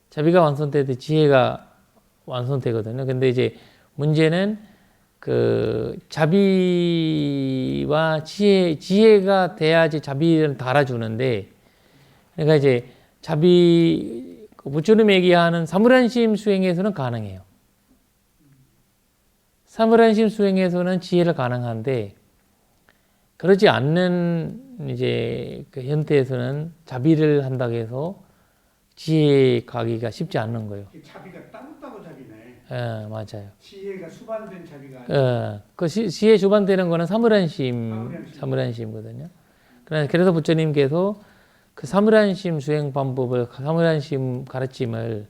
자비가 완성될 때 지혜가 완성되거든요. 근데 이제 문제는 그 자비와 지혜가 돼야지 자비를 달아주는데 그러니까 이제 자비 부처님 얘기하는 사물안심 수행에서는 가능해요. 사물안심 수행에서는 지혜를 가능한데 그러지 않는 이제 그 형태에서는 자비를 한다고 해서 지혜 가기가 쉽지 않는 거예요. 자비가 따로따로 자비네. 예, 맞아요. 지혜가 수반된 자비가 예, 그 지혜 주반되는 거는 사물안심이거든요. 그래서 부처님께서 그 사물안심 수행 방법을, 사물안심 가르침을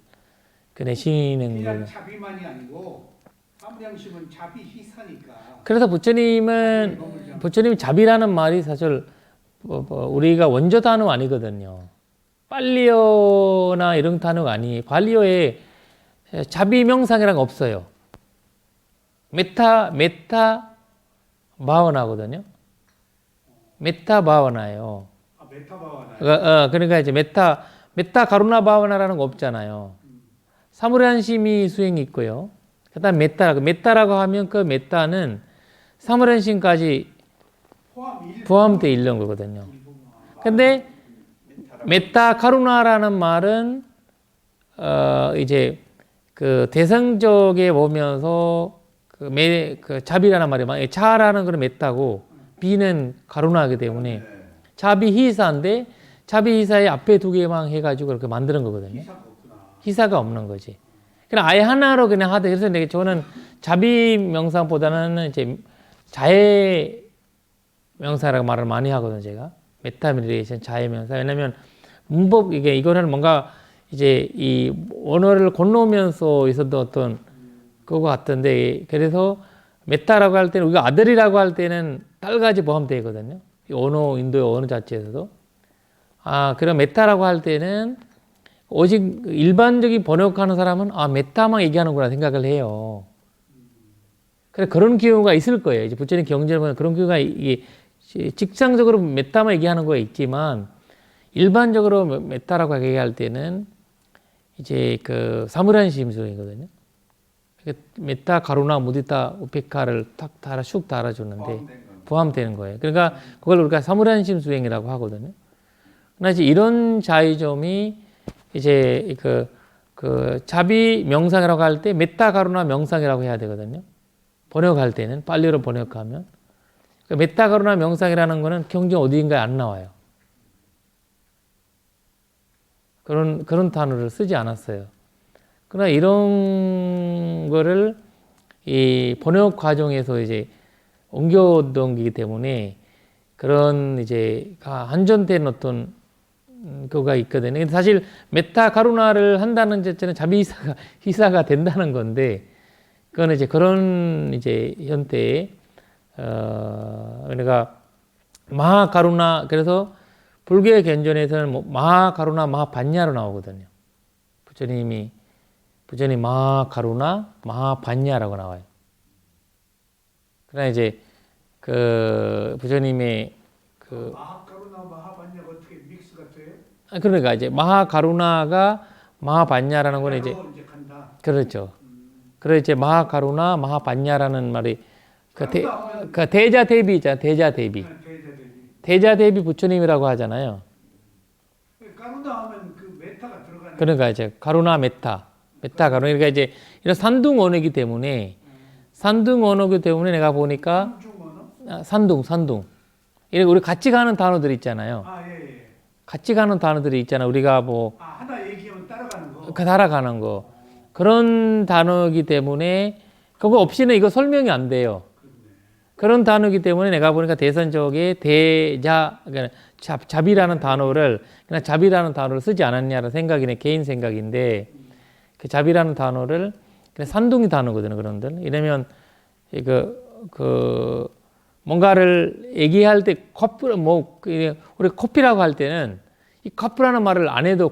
그 내시는 그냥 거예요. 자비만이 아니고 사무량심은 자비 희사니까. 그래서 부처님 자비라는 말이 사실 우리가 원조 단어 아니거든요. 빨리어나 이런 단어가 아니에요. 발리어에 자비 명상이란 거 없어요. 메타 바와나거든요. 메타 바와나예요. 아, 메타바와나. 그러니까 이제 메타 가루나 바와나라는 거 없잖아요. 사무란심이 수행이 있고요. 그다음 메타라고 하면 그 메타는 사무란심까지 포함되어 있는 거거든요. 근데 메타 가루나라는 말은 이제 그 대성적에 보면서 그 자비라는 말이 차라는 그런 메타고 비는 가루나기 때문에 자비 희사인데 자비 희사의 앞에 두 개만 해가지고 그렇게 만드는 거거든요. 희사가 없는 거지. 그냥 아예 하나로 그냥 하되 그래서 저는 자비 명상보다는 이제 자해 명상이라고 말을 많이 하거든요. 제가 메타메디테이션 자해 명상. 왜냐면 문법 이거는 뭔가 이제 이 언어를 건너면서 있었던 어떤 그거 같던데 그래서 메타라고 할 때는 우리가 아들이라고 할 때는 딸까지 포함되거든요. 언어 인도의 언어 자체에서도 그럼 메타라고 할 때는 오직 일반적인 번역하는 사람은 메타만 얘기하는구나 생각을 해요. 그래 그런 경우가 있을 거예요. 이제 부처님 경전을 보면 그런 경우가 이게 직상적으로 메타만 얘기하는 거에 있지만 일반적으로 메타라고 얘기할 때는 이제 그 사무란심 수행이거든요. 메타, 가루나, 무디타, 우페카를 탁 슉 달아주는데 포함되는 거예요. 그러니까 그걸 우리가 사무란심 수행이라고 하거든요. 그러나 이제 이런 자의점이 이제 그 자비 명상이라고 할 때 메타, 가루나 명상이라고 해야 되거든요. 번역할 때는 빨리로 번역하면 메타, 가루나 명상이라는 거는 경전 어디인가에 안 나와요. 그런 단어를 쓰지 않았어요. 그러나 이런 거를 이 번역 과정에서 이제 옮겨온 거기 때문에 그런 이제 한전된 어떤 그거가 있거든요. 근데 사실 메타 가루나를 한다는 자체는 자비 희사가 된다는 건데 그거는 이제 그런 이제 형태의 그러니까 마하 가루나 그래서 불교의 견전에서는 마하 가루나 마하 반야로 나오거든요. 부처님 마하 가루나 마하 반야라고 나와요. 그러나 이제 그 부처님의 그 마하 가루나 마하 반야가 어떻게 믹스가 돼요? 그러니까 이제 마하 가루나가 마하 반야라는 거는 이제 간다. 그렇죠. 그래서 이제 마하 가루나 마하 반야라는 말이 그 대자 대비 있잖아. 대자 대비. 대자대비. 대자 대비 부처님이라고 하잖아요. 까루나 하면 그 메타가 들어가는. 그러니까 이제 가루나 메타, 메타 가루. 그러니까 이제 이런 산둥 언어이기 때문에 산둥 언어이기 때문에 내가 보니까 중언어? 산둥. 이렇게 우리 같이 가는 단어들 있잖아요. 아 예. 같이 가는 단어들이 있잖아. 우리가 뭐 아 하나 얘기하면 따라가는 거. 따라가는 거 그런 단어이기 때문에 그거 없이는 이거 설명이 안 돼요. 그런 단어이기 때문에 내가 보니까 대선적에 대자 그러니까 잡이라는 단어를 그냥 잡이라는 단어를 쓰지 않았냐는 생각이 내 개인 생각인데 그 잡이라는 단어를 그냥 산둥이 단어거든요. 그런들 이러면 그 뭔가를 얘기할 때 커피 뭐 우리 커피라고 할 때는 이 커피라는 말을 안 해도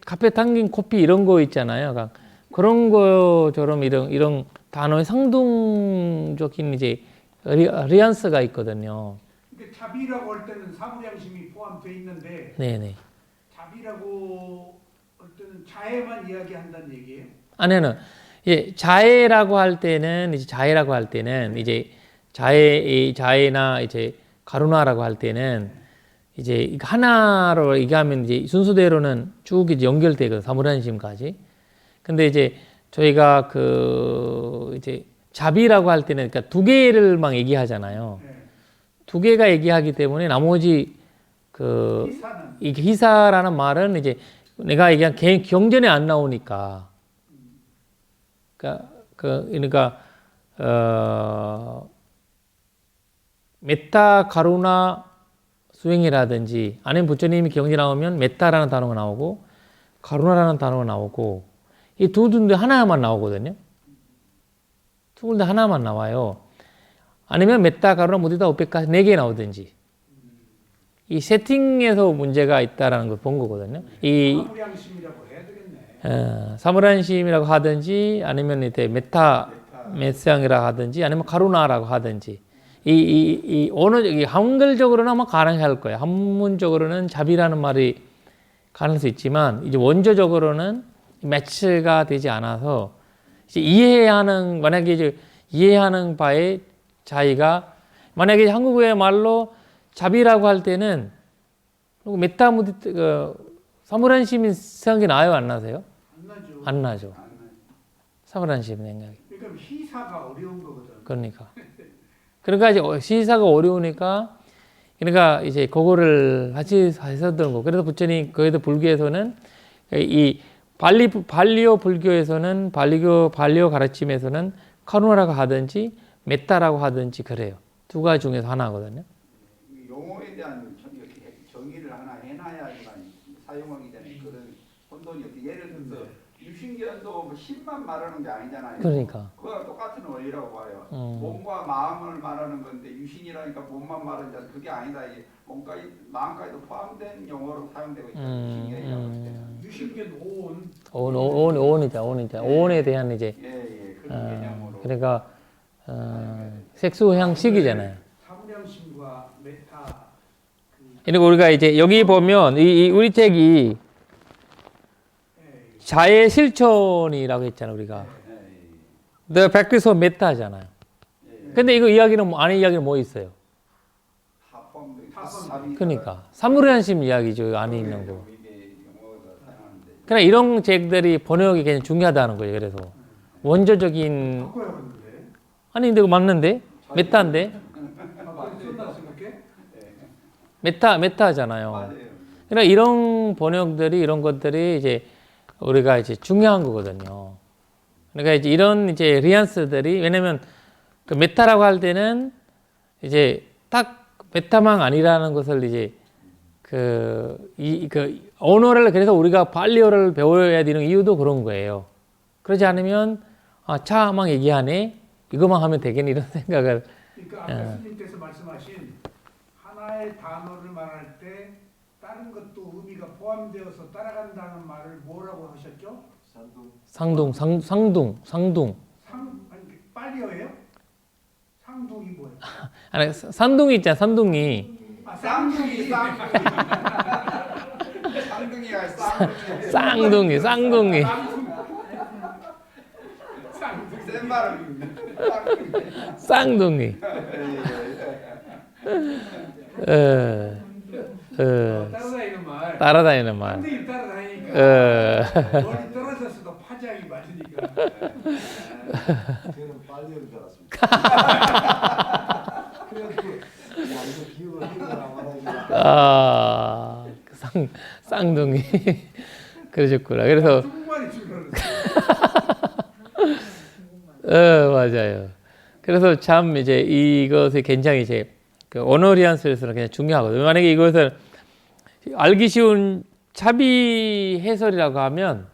카페 당긴 커피 이런 거 있잖아요. 그러니까 그런 거처럼 이런 단어의 상동적인 이제 리안스가 있거든요. 그러니까 잡이라고 할 때는 사무량심이 포함되어 있는데 네네. 잡이라고 할 때는 자해만 이야기한다는 얘기예요. 아니는 예 자해라고 할 때는 이제 자해나 이제 가루나라고 할 때는 이제 하나로 얘기하면 이제 순서대로는 쭉 이제 연결되거든 사무란심까지. 근데 이제 저희가 이제 잡이라고 할 때는 그러니까 두 개를 막 얘기하잖아요. 네. 두 개가 얘기하기 때문에 나머지 희사는 이 희사라는 말은 이제 내가 얘기한 경전에 안 나오니까. 그러니까 메타 가루나 수행이라든지 아니면 부처님이 경전에 나오면 메타라는 단어가 나오고 가루나라는 단어가 나오고 이 두 군데 하나만 나오거든요. 두 군데 하나만 나와요. 아니면 메타 가루나 무디다 우페카 네 개 나오든지 이 세팅에서 문제가 있다라는 걸 본 거거든요. 이 사무량심이라고 해야 되겠네. 사무란심이라고 하든지 아니면 이제 메스양이라고 하든지 아니면 가루나라고 하든지 이 어느 한글적으로는 아마 가능할 거예요. 한문적으로는 잡이라는 말이 가능할 수 있지만 이제 원조적으로는 매치가 되지 않아서 이제 만약에 이제 이해하는 바에 차이가 만약에 한국어의 말로 잡이라고 할 때는 메타무디 사무란심이 생각이 나요, 안 나세요? 안 나죠. 안 나죠. 사무란심 생각이. 그러니까 희사가 어려운 거거든. 그러니까 이제 시사가 어려우니까 그러니까 이제 그거를 같이 하셨던 거. 그래서 부처님 거기도 불교에서는 이 발리오 불교에서는 발리오 가르침에서는 카루나라고 하든지 메타라고 하든지 그래요. 두 가지 중에서 하나거든요. 용어에 대한 정의를 하나 해놔야지만 사용하기 전에 그런 혼돈이 없지. 예를 들어서 유신견도 뭐 신만 말하는 게 아니잖아요. 그러니까. 그거랑 똑같은 원리라고 봐요. 몸과 마음을 말하는 건데 유신이라니까 몸만 말하자 그게 아니다. 이게 몸까지 마음까지도 포함된 용어로 사용되고 있다. 유신견이라고 할 때는. 유신견 오온. 오온이죠. 오온에 대한 이제 그런 개념으로. 그러니까 색수 향식이잖아요. 사무량심과 메타. 그리고 우리가 이제 여기 보면 이 우리 책이 자의 실천이라고 했잖아요, 우리가. The practice of meta잖아요. 근데 이거 안에 이야기는 뭐 있어요? 그러니까 사무란심 이야기죠, 안에 있는 거. 그러니까 이런 책들이 번역이 굉장히 중요하다는 거예요. 그래서 원조적인 아니 근데 이거 맞는데 메타인데 메타잖아요. 그러니까 이런 번역들이 이런 것들이 이제 우리가 이제 중요한 거거든요. 그러니까 이제 이런 이제 리안스들이 왜냐면 그 메타라고 할 때는 이제 딱 메타만 아니라는 것을 이제 그 언어를 그래서 우리가 발리어를 배워야 되는 이유도 그런 거예요. 그러지 않으면 차만 얘기하네 이것만 하면 되겠니 이런 생각을. 그러니까 아까 스님께서 말씀하신 하나의 단어를 말할 때 다른 것도 의미가 포함되어서 따라간다는 말을 뭐라고 하셨죠? 상둥. 아니 빨리어예요? 상둥이 뭐예요? 아니 산둥이 있잖아. 산둥이. 쌍둥이. 쌍둥이가 쌍둥이. 쌍둥이. 쌍둥이. 센 발음입니다. 쌍둥이. 따라다니는 말. 따라다니는 말. 쌍둥이 따라다니니까 멀리 떨어졌어도 파장이 맞으니까. 저는 빨리 오는 줄 알았습니다. 그래가지고 야 이거 기억을 해줘라 말하기가. 쌍둥이. 그러셨구나. 그래서 중국말이 줄 알았어요. 맞아요. 그래서 참 이제 이것이 굉장히 이제 그 언어 뉘앙스에서는 그냥 중요하거든요. 만약에 이것을 알기 쉬운 차비 해설이라고 하면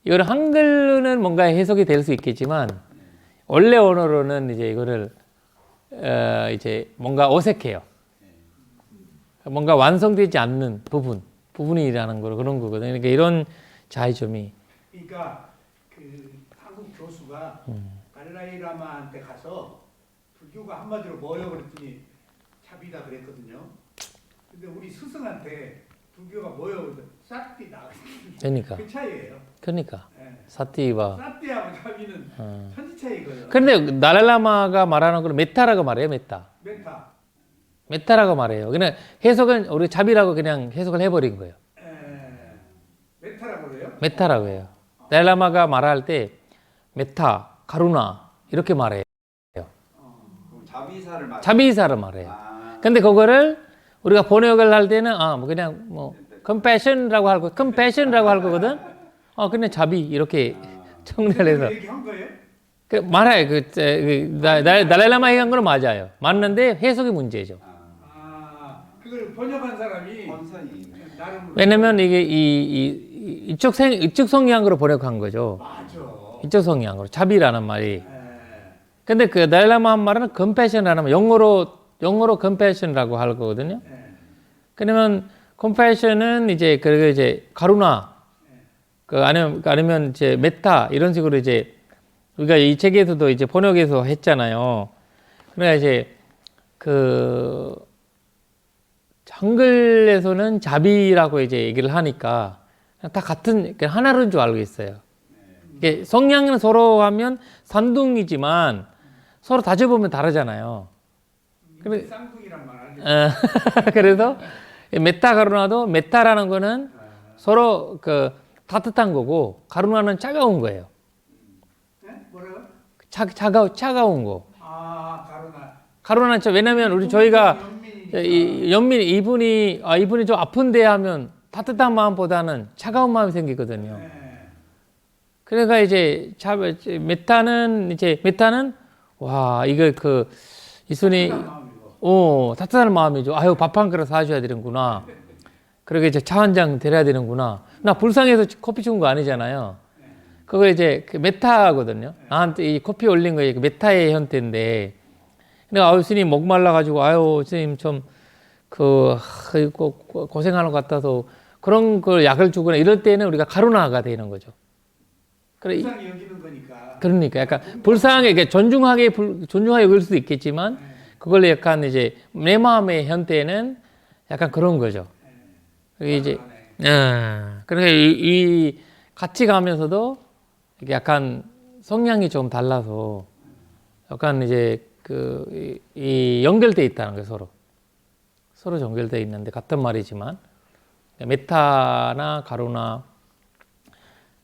이거는 한글로는 뭔가 해석이 될 수 있겠지만 원래 언어로는 이제 이거를 이제 뭔가 어색해요. 뭔가 완성되지 않는 부분이라는 거 그런 거거든요. 그러니까 이런 차이점이. 그러니까 그 한국 교수가 달라이라마한테 가서 불교가 한마디로 뭐예요 그랬더니 차비다 그랬거든요. 근데 우리 스승한테 불교가 뭐예요 그랬더니 싹띠다. 그러니까. 그 차이예요. 그러니까 네. 사띠와. 싹띠하고 차비는 천지 차이거든요. 그런데 달라이라마가 말하는 건 메타라고 말해요. 메타. 메타라고 말해요. 그냥 해석은 우리 차비라고 그냥 해석을 해버린 거예요. 메타라고 그래요? 메타라고 해요. 달라이라마가 말할 때 메타, 가루나 이렇게 말해요. 그럼 자비사를 말. 자비사를 말해요. 아, 근데 그거를 우리가 번역을 할 때는 뭐 그냥 뭐 compassion라고 할 거, compassion라고 할 거거든. 그냥 자비 이렇게 정리를 해서 이렇게 한 거예요? 그 말아요. 달라이라마 얘기한 거는 맞아요. 맞는데 해석이 문제죠. 그걸 번역한 사람이 본선이 나름 왜냐면 이게 이쪽 성향으로 번역한 거죠. 맞아. 이쪽 성향으로 자비라는 말이. 근데 그 달라이라마 한 말은 compassion이라는 말, 영어로 compassion이라고 할 거거든요. 그러면 compassion은 이제 그리고 이제 가루나 아니면 이제 메타 이런 식으로 이제 우리가 이 책에서도 이제 번역에서 했잖아요. 그러니까 이제 그 한글에서는 자비라고 이제 얘기를 하니까 다 같은 하나인 줄 알고 있어요. 이게 성향은 서로 하면 산둥이지만 서로 다져보면 다르잖아요. 그래, 쌍둥이란 말 알죠? 그래서 메타 가루나도 메타라는 거는 서로 그 따뜻한 거고 가루나는 차가운 거예요. 네? 뭐라고? 차가운 거. 가루나. 가루나는 왜냐면 우리 저희가 연민이니까. 연민 이분이 좀 아픈데 하면 따뜻한 마음보다는 차가운 마음이 생기거든요. 그러니까 이제 메타는 와 이거 그 이순이 따뜻한 마음이죠. 아유 밥 한 그릇 사줘야 되는구나. 그러게 이제 차 한 잔 데려야 되는구나. 나 불쌍해서 커피 준 거 아니잖아요. 그거 이제 그 메타거든요. 나한테 이 커피 올린 거 그 메타의 형태인데. 근데 스님 목 말라가지고 스님 좀 고생하는 것 같아서 그런 걸 약을 주거나 이럴 때는 우리가 가루나가 되는 거죠. 불쌍히 여기는 거니까. 그러니까 약간 불쌍하게 존중하게 여길 수도 있겠지만 그걸 약간 이제 내 마음의 형태는 약간 그런 거죠. 이제 그러니까 이 같이 가면서도 이게 약간 성향이 좀 달라서 약간 이제 이 연결돼 있다는 거예요. 서로 연결돼 있는데 같은 말이지만 메타나 가루나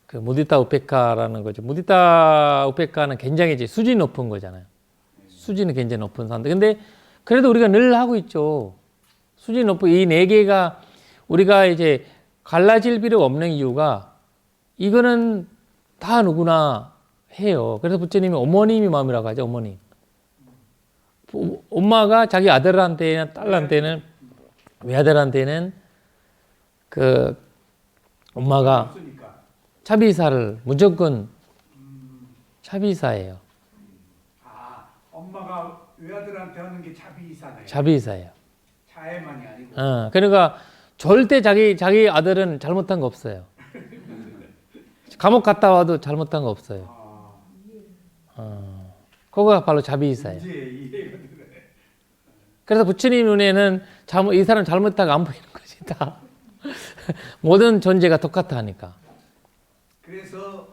그 무디타 우페카라는 거죠. 무디타 우페카는 굉장히 이제 수준이 높은 거잖아요. 수준이 굉장히 높은 사람들. 근데 그래도 우리가 늘 하고 있죠. 수준이 높은 이 네 개가 우리가 이제 갈라질 필요가 없는 이유가 이거는 다 누구나 해요. 그래서 부처님이 어머님이 마음이라고 하죠. 어머님. 엄마가 자기 아들한테나 딸한테는 외아들한테는 그 엄마가 없으니까. 차비사를 무조건 차비사예요. 엄마가 외아들한테 하는 게 자비이사네. 차비사예요. 자애만이 아니고. 그러니까 절대 자기 아들은 잘못한 거 없어요. 감옥 갔다 와도 잘못한 거 없어요. 그거가 바로 자비이사예요. 이제 이해가 되네. 그래서 부처님 눈에는 이 사람 잘못하고 안 보이는 거지 다. 모든 존재가 똑같아 하니까. 그래서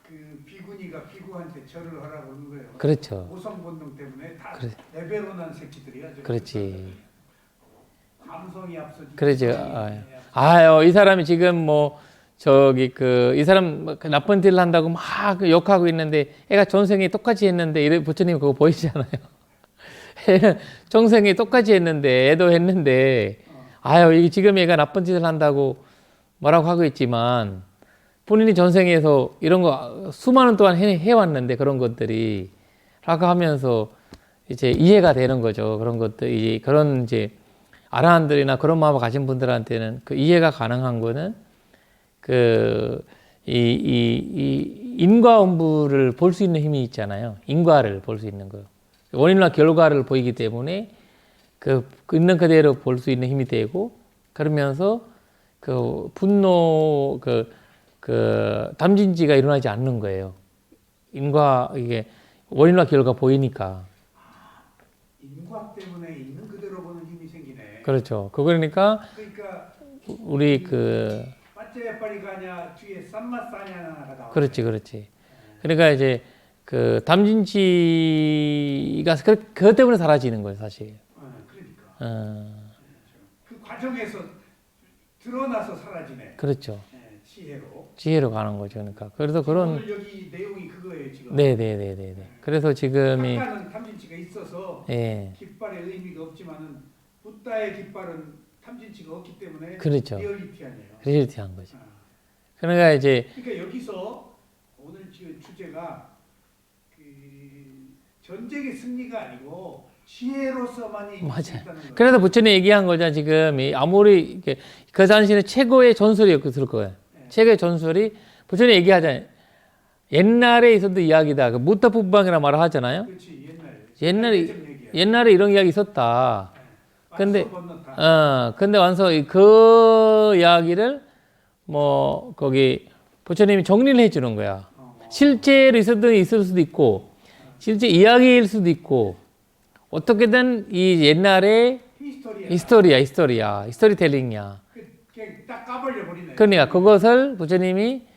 그 비구니가 비구 누구한테 절을 하라고 그러는 거예요. 그렇죠. 모성 본능 때문에 다 그래. 레벨로 난 새끼들이야. 저거. 그렇지. 감성이 앞서지. 그러죠. 감성이 아유, 이 사람이 지금 뭐 저기 이 사람 그 나쁜 일을 한다고 막 그 욕하고 있는데 애가 전생에 똑같이 했는데 이래 부처님 그거 보이시잖아요. 애는 전생에 똑같이 했는데 애도 했는데 아유, 이게 지금 애가 나쁜 짓을 한다고 뭐라고 하고 있지만 본인이 전생에서 이런 거 수많은 동안 해왔는데 그런 것들이 라고 하면서 이제 이해가 되는 거죠. 그런 것들, 이제 그런 이제 아라한들이나 그런 마음을 가진 분들한테는 그 이해가 가능한 거는 이 인과응보를 볼 수 있는 힘이 있잖아요. 인과를 볼 수 있는 거요. 원인과 결과를 보이기 때문에 그 있는 그대로 볼 수 있는 힘이 되고 그러면서 그 분노 담진지가 일어나지 않는 거예요. 이게 원인과 결과 보이니까. 인과 때문에 있는 그대로 보는 힘이 생기네. 그렇죠. 그러니까 그러니까 우리 빠져야 빨리 가냐 뒤에 쌈맛 싸냐가 나와. 그렇지. 그러니까 이제 그 담진지가 그것 때문에 사라지는 거예요, 사실. 그러니까 그 과정에서 드러나서 사라지네. 그렇죠. 네, 지혜로. 지혜로 가는 거죠. 그러니까 그래서 그런 오늘 여기 내용이 그거예요 지금. 네. 그래서 지금이 탁하는 탐진치가 있어서 예. 깃발의 의미가 없지만은 붓다의 깃발은 탐진치가 없기 때문에 그렇죠. 리얼리티하네요. 리얼티한 거죠. 아. 그러니까 이제 그러니까 여기서 오늘 지금 주제가 그 전쟁의 승리가 아니고 지혜로서만이 이길 수 맞아요. 있다는 거예요. 그래서 부처님 얘기한 거잖아. 지금 아무리 그 당시에는 최고의 전술이었을 거예요. 최고의 전술이 부처님 얘기하잖아요. 옛날에 있었던 이야기다. 그 무타푸방이라는 말을 하잖아요. 그렇지 옛날에 예전 얘기야. 옛날에 이런 이야기 있었다. 근데 완서 건너타. 근데 완서 그 이야기를 뭐 거기 부처님이 정리를 해주는 거야. 실제로 있었던 게 있을 수도 있고, 실제 이야기일 수도 있고, 어떻게든 이 옛날에 히스토리야. 히스토리텔링이야. 그냥 딱 까버려 버리네. 그러니까 그것을 부처님이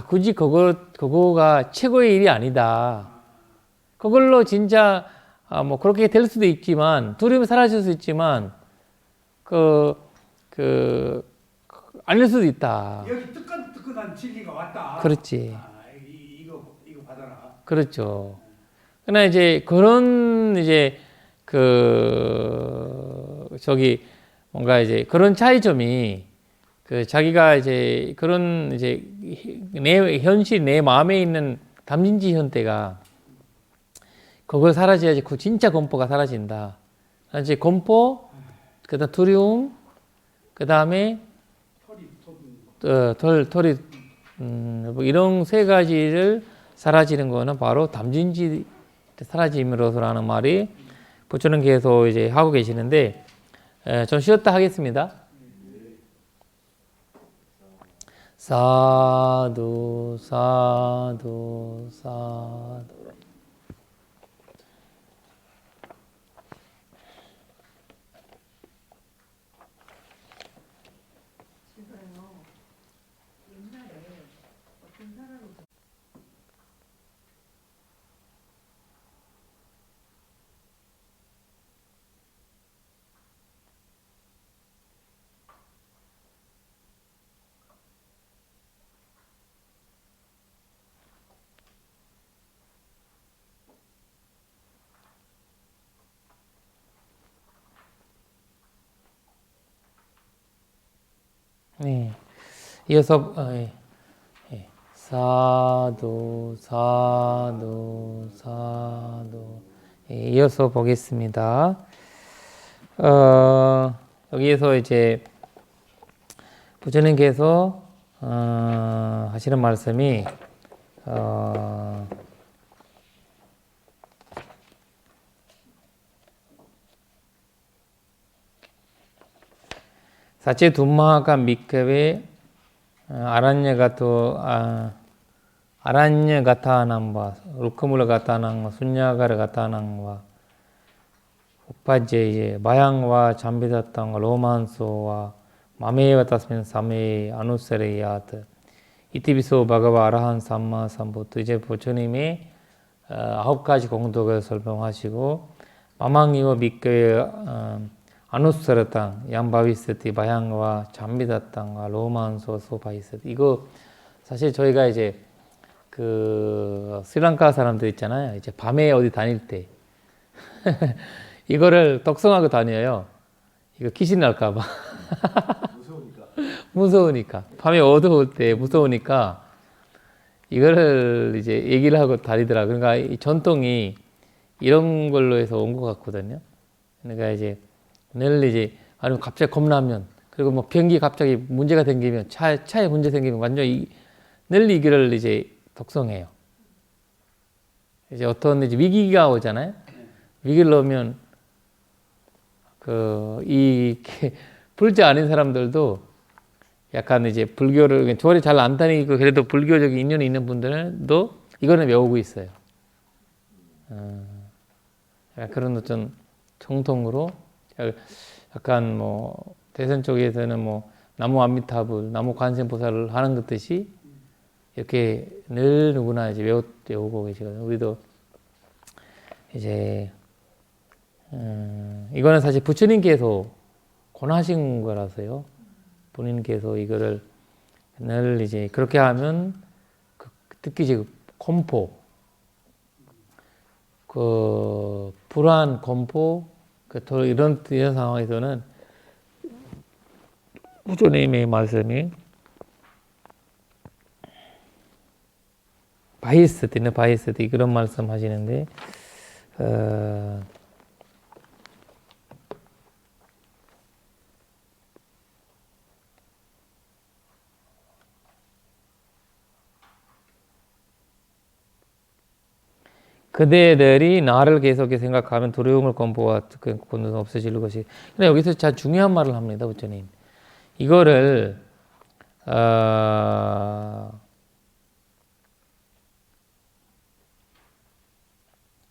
굳이 그거가 최고의 일이 아니다. 그걸로 진짜 뭐 그렇게 될 수도 있지만 두려움이 사라질 수 있지만 아닐 수도 있다. 여기 뜨끈뜨끈한 진리가 왔다. 그렇지. 이거 받아라. 그렇죠. 그러나 이제 그런 이제 뭔가 이제 그런 차이점이 자기가 이제 그런 이제 내 마음에 있는 담진지 현대가 그걸 사라져야지 그 진짜 공포가 사라진다. 이제 공포, 그다음 두려움, 그다음에 털이 뭐 이런 세 가지를 사라지는 거는 바로 담진지 사라짐으로서라는 말이 부처는 계속 이제 하고 계시는데 좀 쉬었다 하겠습니다. 사두 사두 사두. 네. 이어서 사두 사두 사두. 이어서 보겠습니다. 여기에서 이제 부처님께서 하시는 말씀이 사체 둠마가 미케베 아란냐 가타낭바 루크물라 가타낭바 순야가르 가타낭바 우파제예 마양와 잠비다땅 로만소와 마메와 타스민 사메 아누세레야트 이티비소 바가바 아라한 삼마 삼부트. 이제 부처님이 아홉 가지 공덕을 설명하시고 마망이와 믿교의 아누스르탕 양바위스티 바향과 잠미다탕과 로만소 소바이스티 이거 사실 저희가 이제 그 스리랑카 사람들 있잖아요. 이제 밤에 어디 다닐 때 이거를 독성하고 다녀요. 이거 귀신 날까 봐. 무서우니까. 무서우니까. 밤에 어두울 때 무서우니까 이거를 이제 얘기를 하고 다니더라. 그러니까 이 전통이 이런 걸로 해서 온 것 같거든요. 그러니까 이제 늘 이제 아니면 갑자기 겁나면 그리고 뭐 비행기 갑자기 문제가 생기면 차에 문제 생기면 완전 늘 이 길을 이제 독성해요. 이제 어떤 이제 위기가 오잖아요. 위기를 오면 불자 아닌 사람들도 약간 이제 불교를 절에 잘 안 다니고 그래도 불교적인 인연이 있는 분들도 이거는 외우고 있어요. 약간 그런 어떤 정통으로 약간 뭐 대선 쪽에서는 뭐 나무 아미타불, 나무 관세음보살을 하는 것 듯이 이렇게 늘 누구나 이제 외우고 계시거든요. 우리도 이제 이거는 사실 부처님께서 권하신 거라서요. 본인께서 이거를 늘 이제 그렇게 하면 특히 지금 공포, 그 불안, 공포, 이런 상황에서는 부처님의 말씀이 바이스티 그런 말씀 하시는데 그대들이 나를 계속해 생각하면 두려움을 공포와 그 고뇌는 없어질 것이. 근데 여기서 참 중요한 말을 합니다, 부처님. 이거를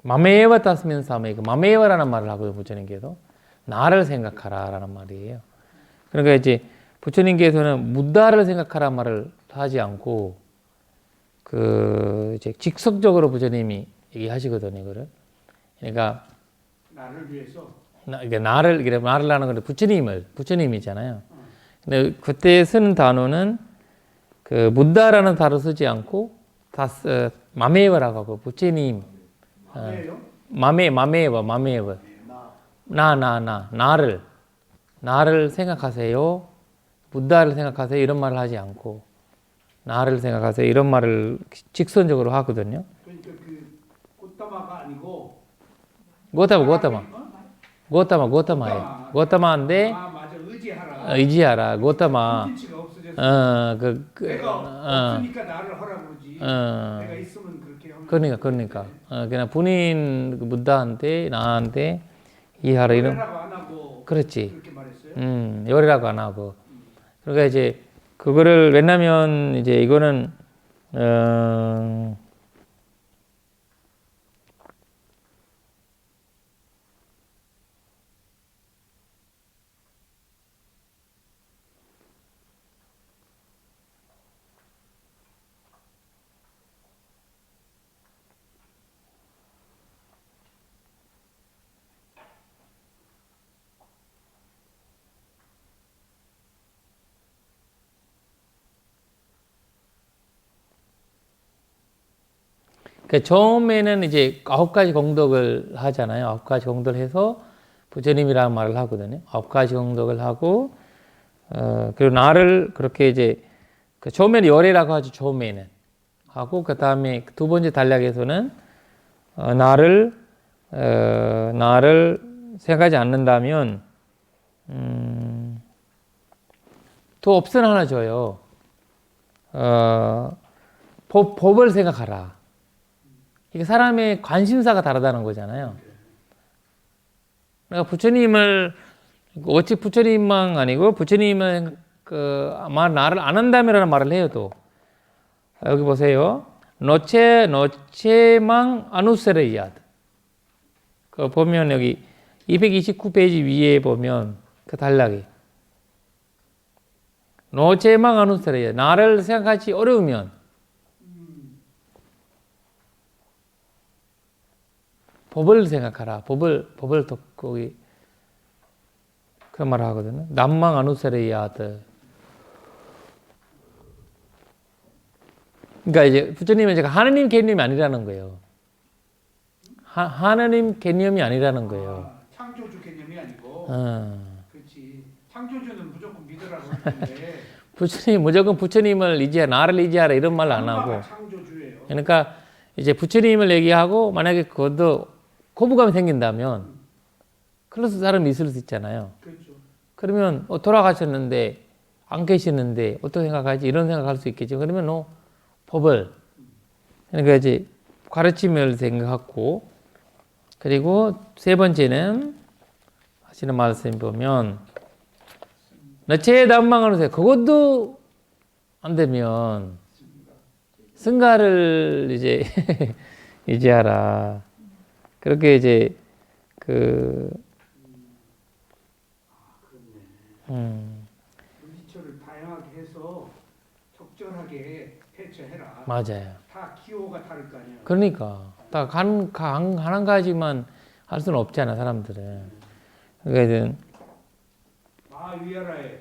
마메에와 따스면 사메 마메에와라는 말을 하고요, 부처님께서 나를 생각하라라는 말이에요. 그러니까 이제 부처님께서는 무다를 생각하라는 말을 하지 않고 이제 직접적으로 부처님이 얘기하시거든요, 이거를. 그러니까 나를 위해서 말을 하는 건데 부처님이잖아요. 근데 그때 쓰는 단어는 그 무다라는 단어 쓰지 않고 마메에와라고 하고 부처님 뭐예요? 마메에와 나를 생각하세요. 부다를 생각하세요. 이런 말을 하지 않고 나를 생각하세요. 이런 말을 직선적으로 하거든요. 그러니까 그 꽃다마가 아니고 고타마인데 맞아 의지하라. 의지하라. 고타마. 컨텐츠가 없어져서 내가 없으니까 나를 하라고 그러지. 내가 있으면 그렇게 하면 그러니까 그냥 본인 부다한테 나한테 이해하라 이런. 요래라고 안 하고 그렇지. 그렇게 말했어요. 요래라고 안 하고. 그러니까 이제 그거를 왜냐면 이제 이거는 그러니까 처음에는 이제 아홉 가지 공덕을 하잖아요. 아홉 가지 공덕을 해서 부처님이라는 말을 하거든요. 아홉 가지 공덕을 하고, 그리고 나를 그렇게 이제, 처음에는 열애라고 하죠. 처음에는. 하고, 그 다음에 두 번째 단락에서는, 나를 생각하지 않는다면, 또 옵션 하나 줘요. 법을 생각하라. 이게 사람의 관심사가 다르다는 거잖아요. 그러니까 부처님을 어찌 부처님만 아니고 부처님은 나를 안 한다면이라는 말을 해요. 또 여기 보세요. 너체망 아누세레이아드. 그 보면 여기 229페이지 위에 보면 그 단락이 너체망 아누세레이아드. 나를 생각하기 어려우면 법을 생각하라. 법을 거기 그런 말을 하거든요. 남망 아누사레야드. 그러니까 이제 부처님은 제가 하느님 개념이 아니라는 거예요. 하느님 개념이 아니라는 거예요. 아, 창조주 개념이 아니고. 어. 그렇지. 창조주는 무조건 믿으라고 하는데. 부처님 무조건 부처님을 의지하라, 나를 의지하라 이런 말 안 하고. 창조주예요. 그러니까 이제 부처님을 얘기하고 만약에 그것도 거부감이 생긴다면 그럴 사람이 있을 수 있잖아요. 그렇죠. 그러면 돌아가셨는데 안 계시는데 어떻게 생각하지? 이런 생각할 수 있겠죠. 그러면 법을 그러니까 이제 가르침을 생각하고 그리고 세 번째는 하시는 말씀 보면 너체 단망을 하세요. 그것도 안 되면 승가를 이제 의지하라. 그렇게 이제 불지처를 다양하게 해서 적절하게 대처해라. 맞아요. 다 기호가 다를 거 아니에요. 그러니까 딱 한 가지만 할 수는 없잖아 사람들은. 그러니까 마하위에라에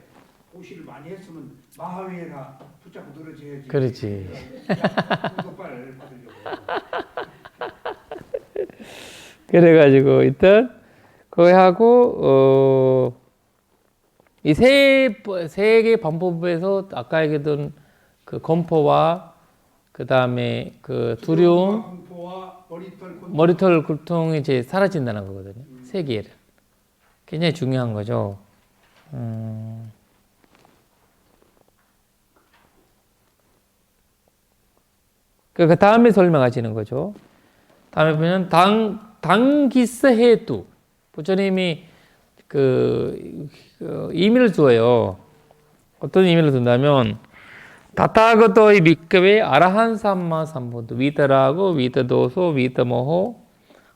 고시를 많이 했으면 마하위에라 붙잡고 늘어져야지. 그렇지. 공급발 받으려고. 그래가지고 일단 그거 하고 이 세 개 방법에서 아까 얘기했던 그 검포와 그 다음에 그 두려움, 공포와 머리털 굴통이 이제 사라진다는 거거든요. 세 개를 굉장히 중요한 거죠. 그 다음에 설명하시는 거죠. 다음에 보면 당기스 해두 부처님이 그 의미를 주어요. 어떤 의미를 둔다면 다타가토의 미급의 아라한 삼마 삼보도 위타라고 위타도소 위타모호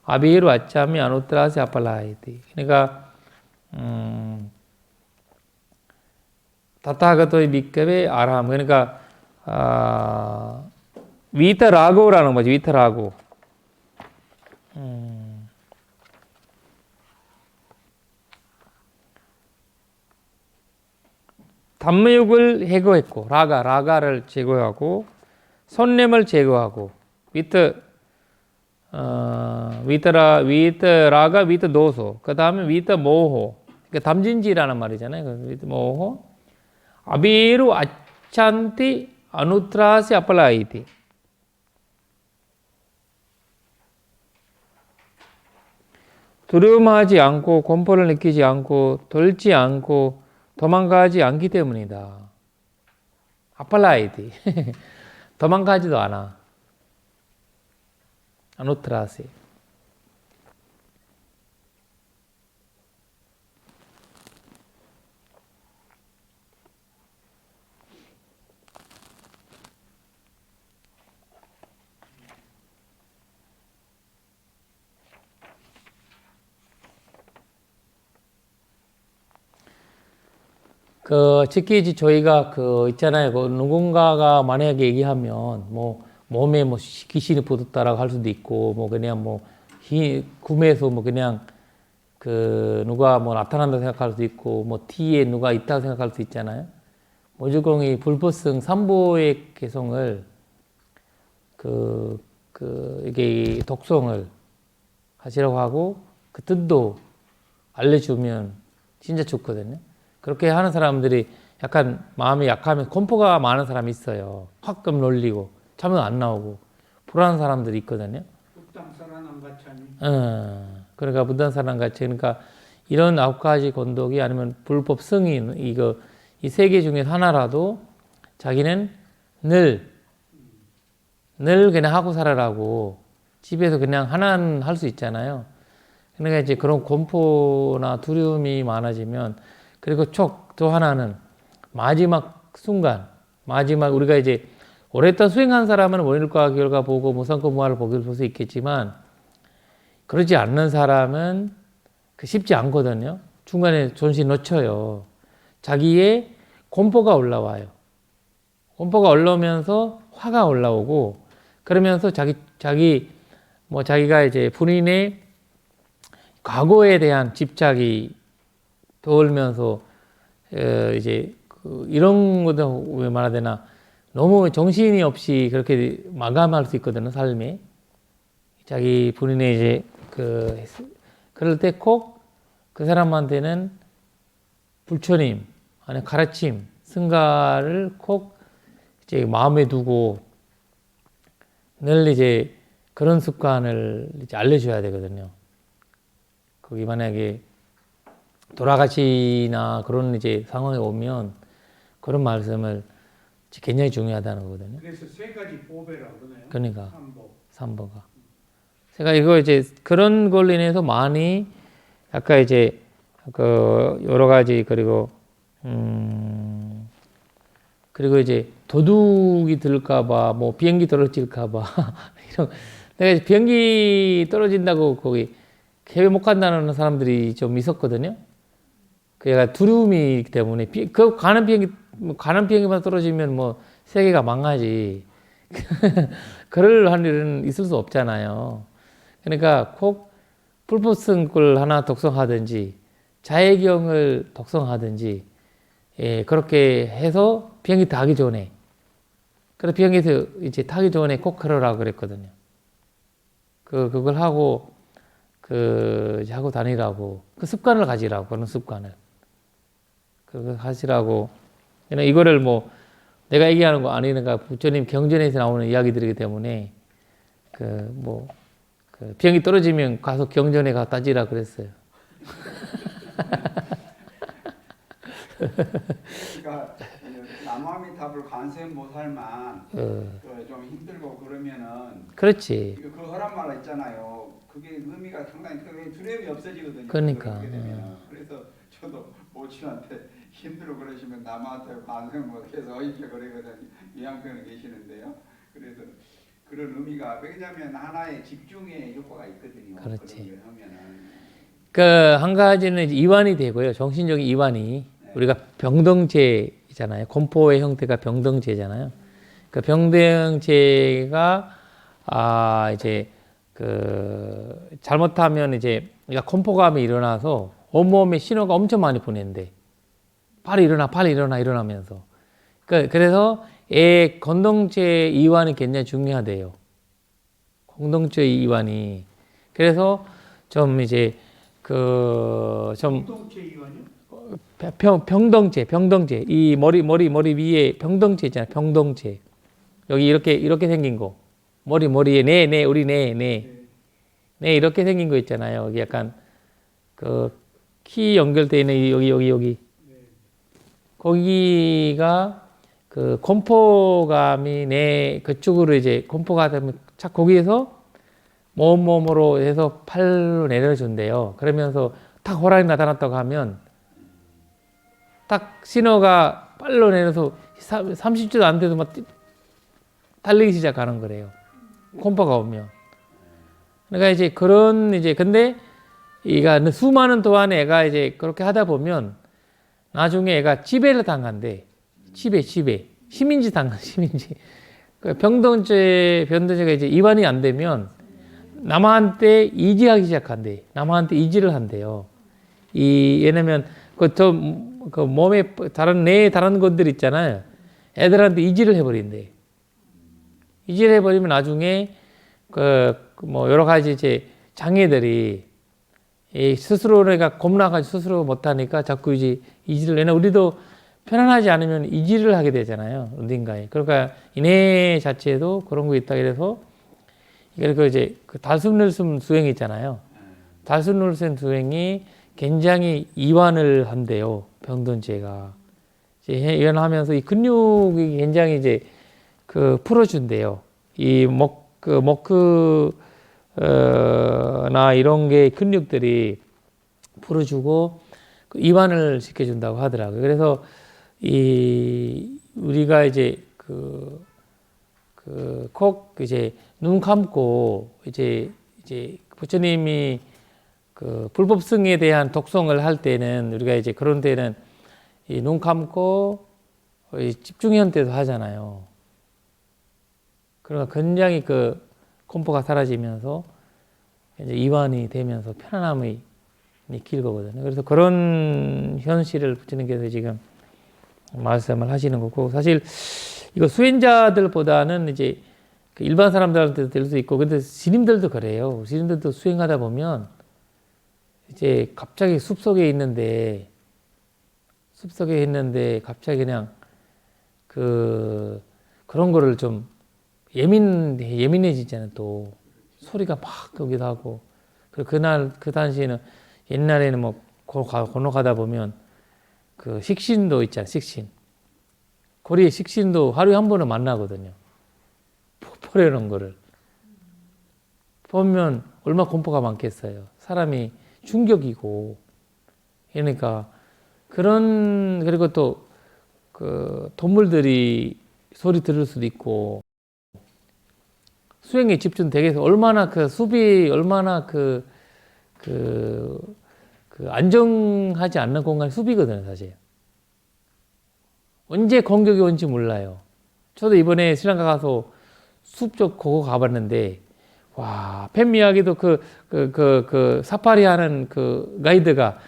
아비히루 아차미 아누트라시 아팔라이티. 그러니까 다타가토의 미급의 아라함 그러니까 위타라고라는 거죠. 위타라고. 단무육을 해고했고 라가를 제거하고 손냄을 제거하고 위트라가 위트도소 그 다음에 위트모호 그러니까 담진지라는 말이잖아요. 위트모호 아비루 아찬티 아누트라시 아팔라이티 두려움하지 않고 공포를 느끼지 않고 돌지 않고 도망가지 않기 때문이다. 아팔라이디 도망가지도 않아. 아누트라시. 특히 저희가 있잖아요. 누군가가 만약에 얘기하면 몸에 귀신이 붙었다라고 할 수도 있고 그냥 꿈에서 그냥 누가 나타난다 생각할 수도 있고 뒤에 누가 있다고 생각할 수 있잖아요. 무조건 이 불법성 삼보의 개성을 이게 독성을 하시라고 하고 그 뜻도 알려주면 진짜 좋거든요. 그렇게 하는 사람들이 약간 마음이 약하면 공포가 많은 사람이 있어요. 확금 놀리고 잠은 안 나오고 불안한 사람들이 있거든요. 그러니까 부당사랑같이 그러니까 이런 9가지 권독이 아니면 불법 승인 이 세 개 중에 하나라도 자기는 늘 그냥 하고 살아라고 집에서 그냥 하나는 할 수 있잖아요. 그러니까 이제 그런 공포나 두려움이 많아지면 그리고 또 하나는 마지막 순간 우리가 이제 오랫동안 수행한 사람은 원일과 결과 보고 무상권 무아를 보길 볼 수 있겠지만 그러지 않는 사람은 쉽지 않거든요. 중간에 존심 놓쳐요. 자기의 공포가 올라와요. 공포가 올라오면서 화가 올라오고 그러면서 자기가 이제 본인의 과거에 대한 집착이 떠올면서 이제 이런 것도 왜 말해야 되나 너무 정신이 없이 그렇게 마감할 수 있거든요 삶에. 자기 본인의 이제 그럴 때 꼭 그 사람한테는 불처님 아니 가르침 승가를 꼭 이제 마음에 두고 늘 이제 그런 습관을 이제 알려줘야 되거든요. 거기 만약에 돌아가시나 그런 이제 상황에 오면 그런 말씀을 굉장히 중요하다는 거거든요. 그래서 세 가지 보배라고 그러네요. 그러니까 삼보. 삼보가. 제가 이거 이제 그런 걸로 인해서 많이 아까 이제 여러 가지 그리고 그리고 이제 도둑이 들까봐 뭐 비행기 떨어질까봐 이런 내가 비행기 떨어진다고 거기 해외 못 간다는 사람들이 좀 있었거든요. 그가 두려움이 있기 때문에 가는 비행기만 떨어지면 뭐 세계가 망하지. 그럴 한 일은 있을 수 없잖아요. 그러니까 꼭 불법성글 하나 독성하든지 자해경을 독성하든지 그렇게 해서 비행기 타기 전에 그래서 비행기에서 이제 타기 전에 꼭 그러라고 그랬거든요. 그걸 하고 하고 다니라고 그 습관을 가지라고 그런 습관을 그거 하시라고. 이거를 뭐 내가 얘기하는 거 아니니까 부처님 경전에서 나오는 이야기들이기 때문에 비행기 떨어지면 가서 경전에 가 따지라 그랬어요. 그러니까 남아미타불 관세음보살만 좀 힘들고 그러면은 그렇지. 그 허락말 있잖아요. 그게 의미가 상당히 크게 두려움이 없어지거든요. 그러니까. 그렇게 되면은. 그래서 저도 모친한테 힘들고 그러시면 남한테 관세음 못해서 이렇게 그러거든요. 위안편에 계시는데요. 그래서 그런 의미가 왜냐하면 하나의 집중의 효과가 있거든요. 그렇지. 그런 걸 하면은. 한 가지는 이완이 되고요. 정신적인 이완이. 우리가 병등제잖아요. 공포의 형태가 병등제잖아요. 그 병등제가 이제 잘못하면 이제 공포감이 일어나서 온몸에 신호가 엄청 많이 보내는데 빨리 일어나 일어나면서 그래서 공동체 이완이 굉장히 중요하대요. 공동체 이완이. 그래서 좀 이제 공동체 이완이요? 병동체 이 머리 위에 병동체 있잖아요. 병동체 여기 이렇게 생긴 거 머리에 네 우리 네 이렇게 생긴 거 있잖아요. 여기 약간 키 연결되어 있는 여기 거기가 공포감이 그쪽으로 이제 공포가 되면 착 거기에서 몸으로 해서 팔로 내려준대요. 그러면서 딱 호랑이 나타났다고 하면 딱 신호가 빨로 내려서 30초도 안 돼도 막 달리기 시작하는 거래요. 공포가 오면. 그러니까 이제 근데 수많은 동안 애가 이제 그렇게 하다 보면 나중에 애가 지배를 당한대. 지배. 시민지. 병동체가 이제 이완이 안 되면 남한테 이지하기 시작한대. 남한테 이지를 한대요. 왜냐면 몸에 다른 것들 있잖아요. 애들한테 이지를 해버린대. 이지를 해버리면 나중에 여러 가지 이제 장애들이 스스로 내가 겁나가지고 스스로 못하니까 자꾸 이제 이지를 왜냐면 우리도 편안하지 않으면 이지를 하게 되잖아요. 어딘가에. 그러니까 인해 자체에도 그런 거 있다 그래서 이제 달순늘순 수행이 있잖아요. 달순늘순 수행이 굉장히 이완을 한대요. 병든제가. 이완하면서 이 근육이 굉장히 이제 풀어준대요. 이 나 이런 게 근육들이 풀어주고 이완을 시켜준다고 하더라고요. 그래서 우리가 이제 꼭 이제 눈 감고 이제 부처님이 불법성에 대한 독송을 할 때는 우리가 이제 그런 때는 이 눈 감고 집중현 때도 하잖아요. 그러니까 굉장히 공포가 사라지면서 이제 이완이 되면서 편안함이 길거거든요. 그래서 그런 현실을 부처님께서 지금 말씀을 하시는 거고, 사실 이거 수행자들보다는 이제 그 일반 사람들한테도 될 수 있고, 근데 스님들도 그래요. 스님들도 수행하다 보면 이제 갑자기 숲속에 있는데 갑자기 그냥 그런 거를 좀 예민해지잖아요. 또 소리가 막 거기도 하고. 그리고 그날 그 당시에는 옛날에는 뭐 건너가다 보면 그 식신도 있잖아요. 식신. 고리에 식신도 하루에 한 번은 만나거든요. 포포라는 거를 보면 얼마나 공포가 많겠어요. 사람이 충격이고. 그러니까 그리고 또 그 동물들이 소리 들을 수도 있고, 수행에 집중되게 해서 얼마나 그 숲이 얼마나 안정하지 않는 공간이 숲이거든요, 사실. 언제 공격이 온지 몰라요. 저도 이번에 스리랑카 가서 숲 쪽 거기 가봤는데, 와, 뱀 이야기도 사파리 하는 그 가이드가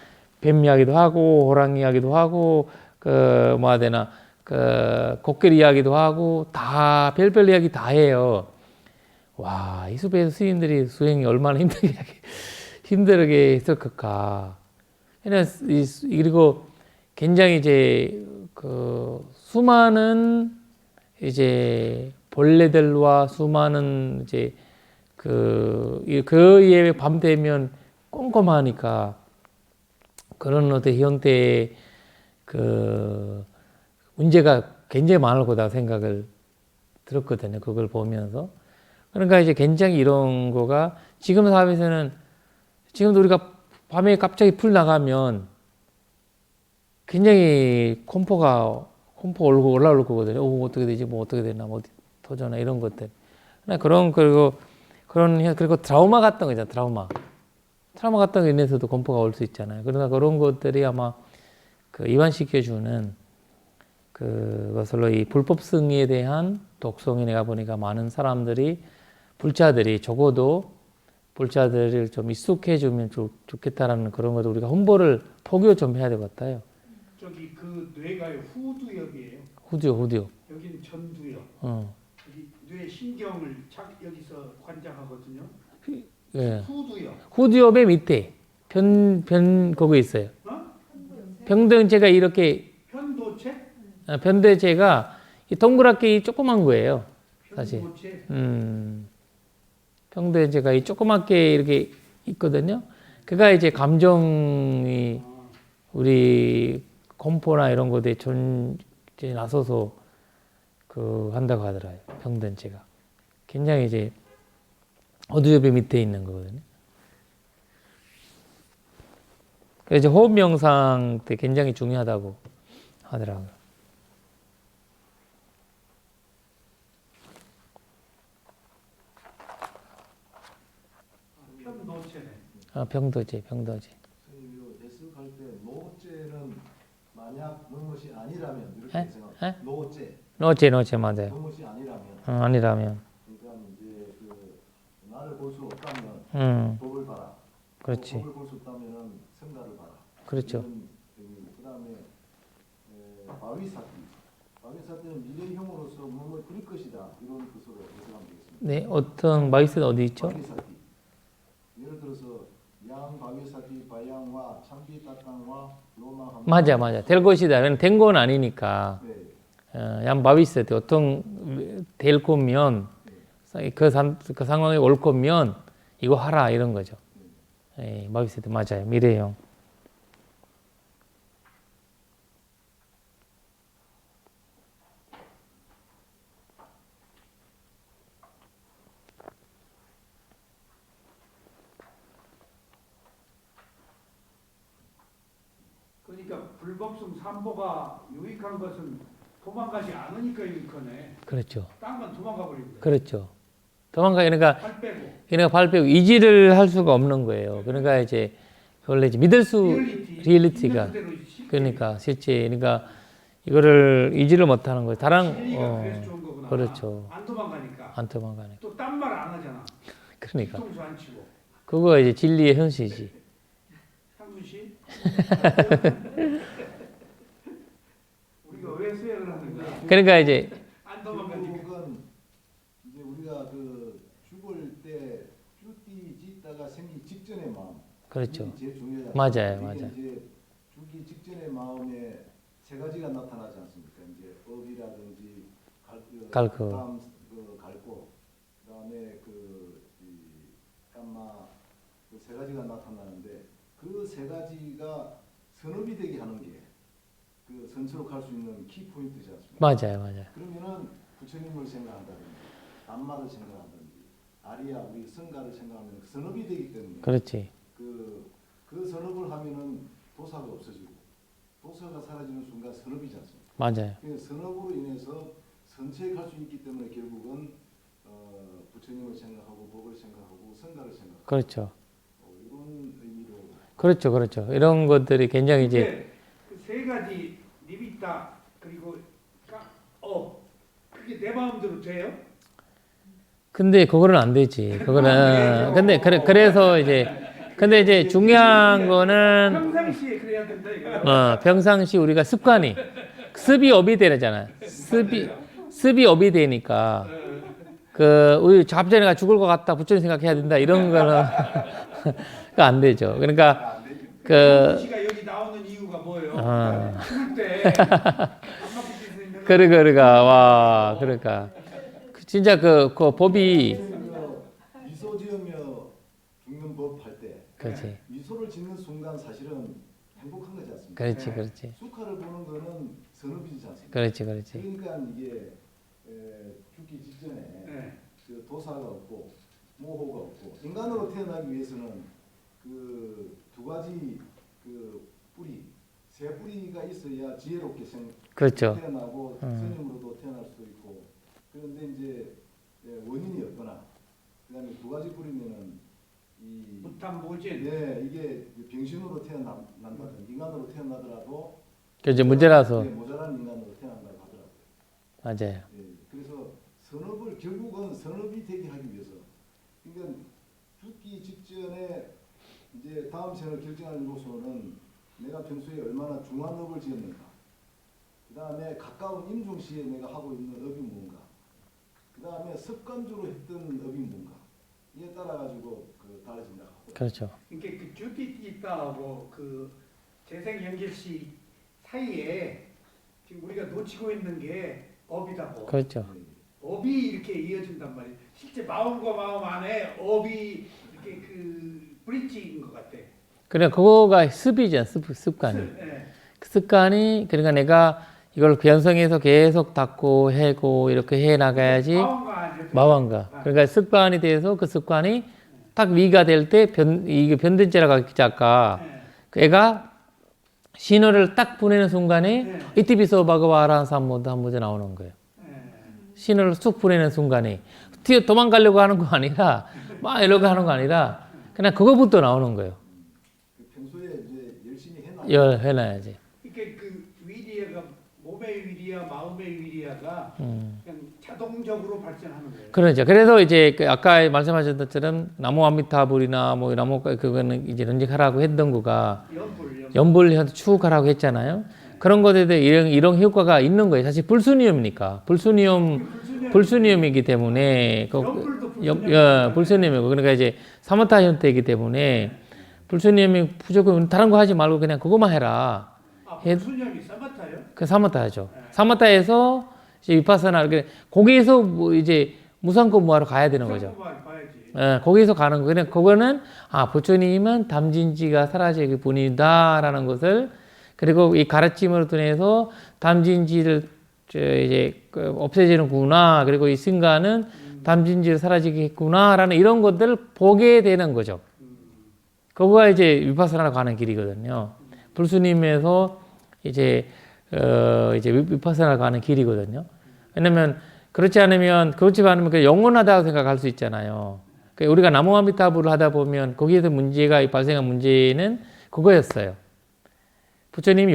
뱀 이야기도 하고, 호랑이 이야기도 하고, 코끼리 이야기도 하고, 다, 별별 이야기 다 해요. 와, 이 숲에서 스님들이 수행이 얼마나 힘들게 했을까. 그리고 굉장히 이제 수많은 이제 벌레들과 수많은 이제 예외 밤 되면 꼼꼼하니까 그런 어떤 현대의 문제가 굉장히 많을 거다 생각을 들었거든요. 그걸 보면서. 그러니까 이제 굉장히 이런 거가 지금 사회에서는 지금도 우리가 밤에 갑자기 불 나가면 굉장히 공포가 올라올 거거든요. 어떻게 되지? 뭐 어떻게 되나? 뭐 어디 터져나? 이런 것들. 그리고 트라우마 같은 거 있잖아요. 트라우마 같은 거 인해서도 공포가 올 수 있잖아요. 그러나 그런 것들이 아마 이완시켜주는 그것으로 이 불법 승리에 대한 독성이 내가 보니까 많은 사람들이 적어도 불자들을 좀 익숙해주면 좋겠다라는 그런 것도 우리가 포교 좀 해야 될 것 같아요. 저기 그 뇌가요 후두역이에요. 후두요. 여기는 전두역. 여기 뇌 신경을 여기서 관장하거든요. 예. 후두역. 후두요 맨 밑에 거기 있어요. 병등체가 이렇게 편도체? 편대체가 이 동그랗게 조그만 거예요. 사실. 편도체. 평대제가 이 조그맣게 이렇게 있거든요. 그가 이제 감정이 우리 공포나 이런 것에 나서서 한다고 하더라고요. 평대제가 굉장히 이제 어두엽의 밑에 있는 거거든요. 그래서 이제 호흡 명상 때 굉장히 중요하다고 하더라고요. 병도제. 선생님, 예습할 때 노제는 만약 너무시 아니라면 이렇게 생각. 노제 맞아요. 너무시 아니라면. 아니라면. 그러니까 이제 나를 볼 수 없다면 법을 봐라. 그렇지. 법을 볼 수 없다면은 생가를 봐라. 그렇죠. 그다음에 바위사티는 미래형으로서 몸을 그릴 것이다. 이런 뜻으로 해석하면 되겠습니다. 네, 어떤 마이스는 어디 있죠? 바위사티. 예를 들어서 양 바위사티 바양화 참비 따땅화 로마 맞아. 될 것이다. 된 건 아니니까. 네. 양 바위스 때 어떤 될 거면 그 상황에 올 거면 이거 하라 이런 거죠. 바위스 때 맞아요. 미래형. 그러니까 불법성 삼보가 유익한 것은 도망가지 않으니까 유익하네. 그렇죠. 딴 건 도망가 버린다. 그렇죠. 그러니까 팔 빼고. 발 빼고 의지를 할 수가 없는 거예요. 그러니까 이제 원래 이제 믿을 수 리얼리티가 그러니까 이거를 의지를 못 하는 거예요. 그래서 좋은 거구나. 그렇죠. 안 도망가니까. 또 딴 말 안 하잖아. 그러니까 뒤통수 안 치고. 그거 이제 진리의 현실이지. 우리가 왜 수행을 하는가? 그러니까 이제 안 도망가니까. 결국은 이제 우리가 그 죽을 때 죽기 짓다가 생기 직전의 마음. 그렇죠. 이게 제일 중요하죠. 맞아요, 이게 맞아요. 이제 죽기 직전의 마음에 세 가지가 나타나지 않습니까? 이제 업이라든지 갈고. 다음 갈고, 그다음에 깜마 그 세 가지가 나타나는데 그 세 가지가 선업이 되게 하는 게 그 선처로 갈 수 있는 키 포인트지 않습니까? 맞아요, 맞아요. 그러면은 부처님을 생각한다든지 남마를 생각한다든지 아리야 우리 성가를 생각하면 선업이 되기 때문에 그렇지. 그 선업을 하면은 도사가 없어지고 도사가 사라지는 순간 선업이지 않습니까? 맞아요. 그 선업으로 인해서 선체에 갈 수 있기 때문에 결국은 부처님을 생각하고 법을 생각하고 성가를 생각하고 그렇죠. 이런 의미로 그렇죠, 그렇죠. 이런 것들이 굉장히 이제 그세 가지 니비타 그리고 그게 내 마음대로 돼요? 근데 그거는 안 되지. 그거는 근데 그래서 이제 근데 이제 중요한 거는 평상시에 그래야 된다 이거. 평상시 우리가 습관이 습이 업이 되잖아요. 습이 업이 되니까 우리 잡전이가 죽을 것 같다 부처님 생각해야 된다 이런 거는 그거 안 되죠. 그러니까 씨가 여기 나오는 이유가 뭐예요? 죽을 때 그러니까 진짜 그 법이 미소 지으며 죽는 법 할 때 그렇지. 미소를 짓는 순간 사실은 행복한 거지 않습니까? 그렇지. 수카를 보는 거는 선업이지 않습니까? 그렇지. 그러니까 이게 죽기 직전에 그 도사가 없고 모호가 없고 인간으로 태어나기 위해서는 그 두 가지 그 뿌리 세 뿌리가 있어야 지혜롭게 그렇죠. 태어나고 스님으로도 태어날 수도 있고 그런데 이제 원인이 없거나 그다음에 두 가지 뿌리면은 이 무탐무진. 네 이게 병신으로 태어난다든 인간으로 태어나더라도 그 이제 문제라서 모자란 인간으로 태어난다고 하더라고요. 맞아요. 그래서 선업을 결국은 선업이 되게 하기 위해서 그러니까 죽기 직전에 이제 다음 생을 결정하는 요소는 내가 평소에 얼마나 중한 업을 지었는가, 그 다음에 가까운 임종시에 내가 하고 있는 업이 뭔가, 그 다음에 습관적으로 했던 업이 뭔가 이에 따라 가지고 달라진다 하고. 그렇죠. 그러니까 그 주티티타하고 그 재생연결시 사이에 지금 우리가 놓치고 있는 게 업이다고. 그렇죠. 업이 이렇게 이어진단 말이에요. 실제 마음과 마음 안에 업이 이렇게 그 브릿지인 것 같아. 그래 그거가 습이죠. 습관이. 습관이 그러니까 내가 이걸 변성해서 계속 닦고 해고 이렇게 해 나가야지 마음과 그러니까 습관이 돼서 그 습관이 딱 위가 될 때 이게 변된자라고 했지 아까 애가 신호를 딱 보내는 순간에 이티비소 바그와라는 삼모도 한 문제 나오는 거예요. 신호를 쑥 보내는 순간에 도망가려고 하는 거 아니라 막 이러고 하는 거 아니라 그냥 그거부터 나오는 거예요. 평소에 이제 열심히 해놔야지. 그러니까 그 위리아가 몸의 위리아, 마음의 위리아가 그냥 자동적으로 발전하는 거예요. 그렇죠. 그래서 이제 아까 말씀하셨던 것처럼 나무 아미타불이나 뭐 나무 그거는 이제 런직하라고 했던 거가 연불해서 쭉 하라고 했잖아요. 그런 것에 대해 이런 효과가 있는 거예요. 사실 불순이음이니까 불순이음이기 때문에 불순이음이고 그러니까 이제 사마타 형태이기 때문에 불순이음이 부족하면 다른 거 하지 말고 그냥 그것만 해라. 불순이음이 사마타요? 그 사마타죠. 사마타에서 이제 위파사나 거기에서 뭐 이제 무상공부하러 가야 되는 거죠. 거기서 가는 거. 그냥 그거는 부처님은 담진지가 사라질 뿐이다라는 것을 그리고 이 가르침을 통해서 담진지를 이제 없애지는구나. 그리고 이 승가는 담진지를 사라지겠구나라는 이런 것들을 보게 되는 거죠. 그거가 이제 위파사나로 가는 길이거든요. 불수님에서 이제 위파사나로 가는 길이거든요. 왜냐면 그렇지 않으면 영원하다고 생각할 수 있잖아요. 우리가 나무아미타불을 하다 보면 거기에서 문제가 발생한 문제는 그거였어요. 부처님이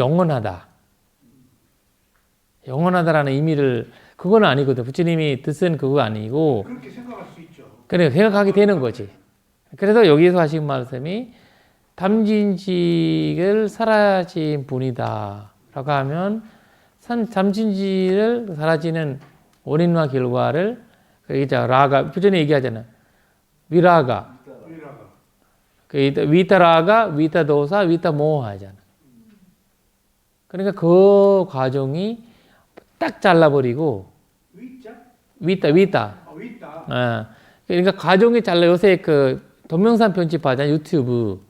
영원하다라는 의미를 그건 아니거든. 부처님이 뜻은 그거 아니고 그렇게 생각할 수 있죠. 그래 생각하게 되는 거지. 그래서 여기서 하신 말씀이 담진직을 사라진 분이다라고 하면 담진직을 사라지는 원인과 결과를 이제 라가 부전에 얘기하잖아요. 위라가, 위라가. 위타라가, 위타도사, 위타모하잖아. 그러니까 그 과정이 딱 잘라버리고 위자? 위타. 위다. 그러니까 과정이 잘라. 요새 그 동영상 편집하잖아 유튜브.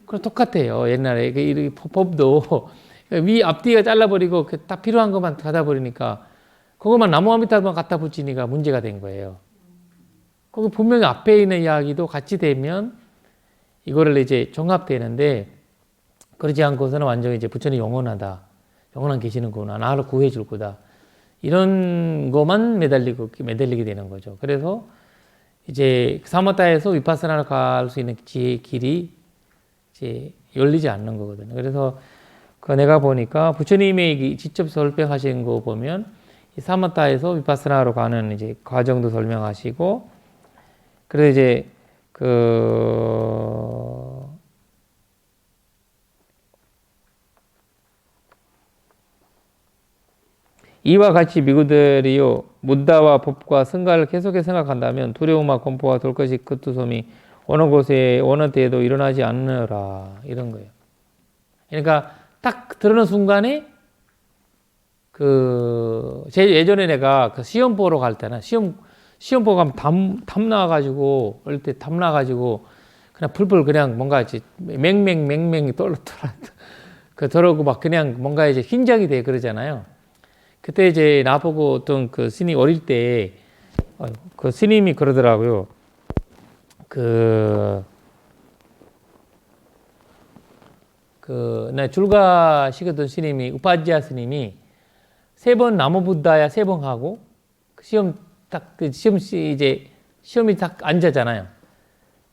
그럼 똑같아요. 옛날에 이 법도 위 앞뒤가 잘라버리고 딱 필요한 것만 갖다 버리니까 그것만 나무와 밑에만 갖다 붙이니까 문제가 된 거예요. 거기 분명히 앞에 있는 이야기도 같이 되면 이거를 이제 종합되는데 그러지 않고서는 완전히 이제 부처님 영원하다. 영원한 계시는구나. 나를 구해줄 거다. 이런 것만 매달리게 되는 거죠. 그래서 이제 사마타에서 위파스나를 갈 수 있는 길이 이제 열리지 않는 거거든요. 그래서 그 내가 보니까 부처님의 직접 설명하신 거 보면 이 사마타에서 위파스나로 가는 이제 과정도 설명하시고 그래서 이제 이와 같이 미구들이요 무다와 법과 승가를 계속해서 생각한다면 두려움과 공포가 돌 것이 그투섬이 어느 곳에 어느 때에도 일어나지 않느라 이런 거예요. 그러니까 딱 들어오는 순간에 제 예전에 내가 그 시험 보러 갈 때는 시험 보고 가면 탐 나가지고 어릴 때 탐 나가지고 그냥 풀풀 그냥 뭔가 이제 맹맹 저러고 막 그냥 뭔가 이제 긴장이 돼 그러잖아요. 그때 이제 나보고 어떤 그 스님 어릴 때 그 스님이 그러더라고요. 나 줄가 시켰던 스님이 우파지아 스님이 3번 나무 부다야 3번 하고 시험이 딱 앉았잖아요.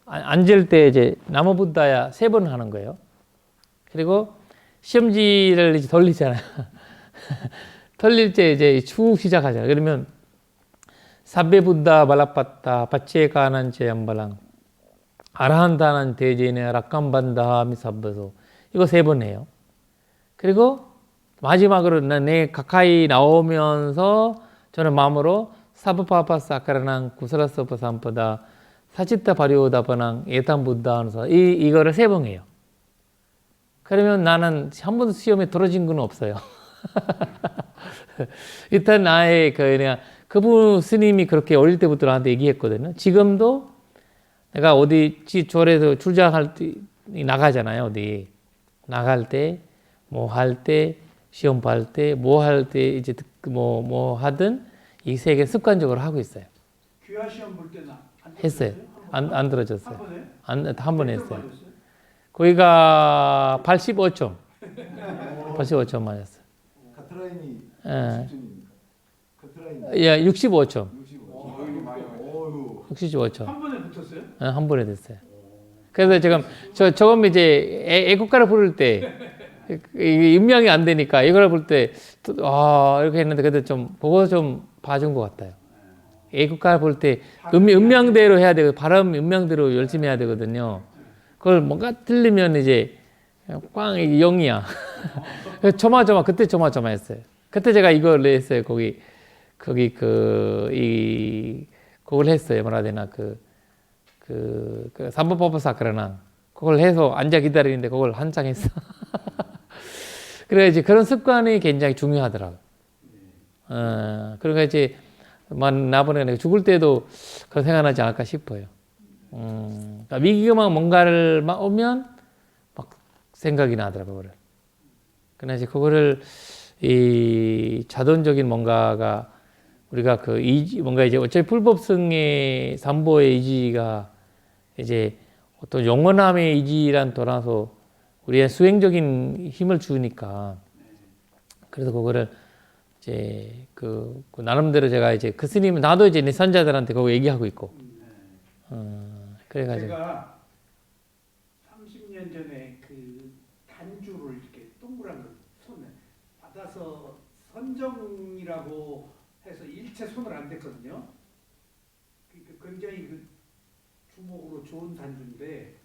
앉을 때 이제 나무 부다야 3번 하는 거예요. 그리고 시험지를 이제 돌리잖아요. 돌릴 때 이제 쭉 시작하잖아요. 그러면 사베 부다 발라빠따 바체가난 제암발랑 아라한다난 대제네 락감반다 미사버소 이거 3번 해요. 그리고 마지막으로 내 가까이 나오면서 저는 마음으로 사부파파스 아까라난 구스라서프 삼보다 사치타 바리오다바낭 예탄 부다 하면서 이거를 3번 해요. 그러면 나는 한 번도 시험에 떨어진 건 없어요. 일단 나의 그분 스님이 그렇게 어릴 때부터 나한테 얘기했거든요. 지금도 내가 어디 절에서 출장할 때 나가잖아요. 어디 나갈 때 뭐 할 때 시험 볼 때 뭐 할 때 이제 뭐 하든 이 3개 습관적으로 하고 있어요. 귀화 시험 볼 때는 했어요. 안 들어졌어요. 한 번 했어요. 맞았어요? 거기가 85점. 85점 맞았어요. 카트라인이 예. 10점입니까? 카트라인 예, 65점. 65점. 65점. 한 번에 붙었어요? 한 번에 됐어요. 그래서 지금 저금 이제 애국가를 부를 때 임명이 안 되니까 이걸 부를 때 이렇게 했는데 그래도 좀 그거 좀 봐준 것 같아요. 애국가를 부를 때 음명대로 해야 되고 발음 음명대로 열심히 해야 되거든요. 그걸 뭔가 틀리면 이제 꽝 이게 0이야. 그때 조마조마했어요. 그때 제가 이걸 했어요. 거기 그걸 했어요. 뭐라 해야 되나 삼보법사그러나 그걸 해서 앉아 기다리는데 그걸 한창 했어. 그래 이제 그런 습관이 굉장히 중요하더라고. 그러니까 이제 나번에 죽을 때도 그런 생각하지 않을까 싶어요. 그러니까 위기가 뭔가를 막 오면 막 생각이 나더라고요. 그러나 이제 그거를 이 자동적인 뭔가가 우리가 뭔가 이제 어차피 불법성의 삼보의 의지가 이제 어떤 영원함의 의지란 떠나서 우리의 수행적인 힘을 주니까 그래서 그거를 이제 나름대로 제가 이제 그 스님 나도 이제 내 선자들한테 그거 얘기하고 있고 그래가지고 제가 30년 전에 그 단주를 이렇게 동그란 걸 손에 받아서 선정이라고 해서 일체 손을 안 댔거든요. 굉장히 주목으로 좋은 단주인데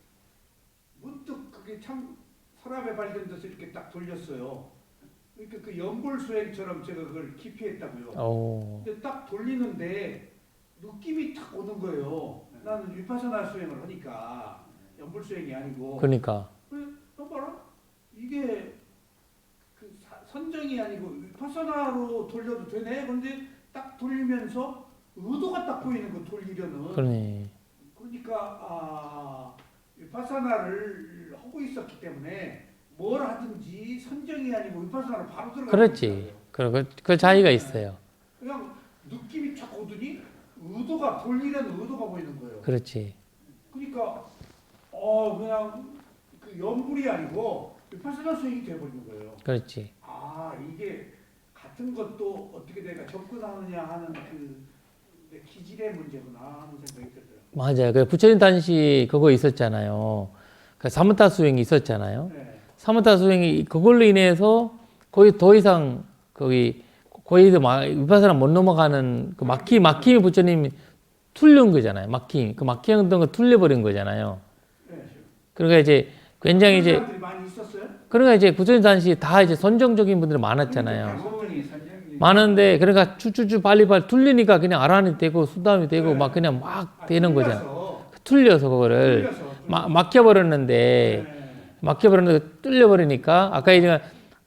문득 그게 그게 참 서랍에 발견돼서 이렇게 딱 돌렸어요. 그러니까 그 연불 수행처럼 제가 그걸 기피했다고요. 오. 근데 딱 돌리는데 느낌이 탁 오는 거예요. 나는 위파사나 수행을 하니까 연불 수행이 아니고. 그러니까. 그래, 너 봐라. 이게 그 선정이 아니고 위파사나로 돌려도 되네. 근데 딱 돌리면서 의도가 딱 보이는 거 돌리려는. 그러네. 그러니까 위파사나를 하고 있었기 때문에 뭘 하든지 선정이 아니고 위파사나로 바로 들어가는 그렇지. 그 차이가 있어요. 그냥 느낌이 쫙 오더니 의도가 돌리려는 의도가 보이는 거예요. 그렇지. 그러니까 그냥 그 연불이 아니고 위파사나 수행이 되어버리는 거예요. 그렇지. 이게 같은 것도 어떻게 내가 접근하느냐 하는 내 기질의 문제구나 하는 생각이 들더라고요. 맞아요. 그 부처님 단시 그거 있었잖아요. 그 사무타 수행이 있었잖아요. 네. 사무타 수행이 그걸로 인해서 거의 더 이상 거의 위파사나 못 넘어가는 그 막힘이 부처님이 툴른 거잖아요. 그 막히던 거 툴려버린 거잖아요. 네. 그러니까 이제 굉장히 이제 사람들이 많이 있었어요? 그러니까 이제 부처님 단시 다 이제 선정적인 분들이 많았잖아요. 대부분이 선정이 많은데 그러니까 추추추 빨리 툴리니까 그냥 아란이 되고 수담이 되고 막 그냥 막 되는 거잖아요. 틀려서 그거를 막혀버렸는데 뚫려버리니까 아까 이제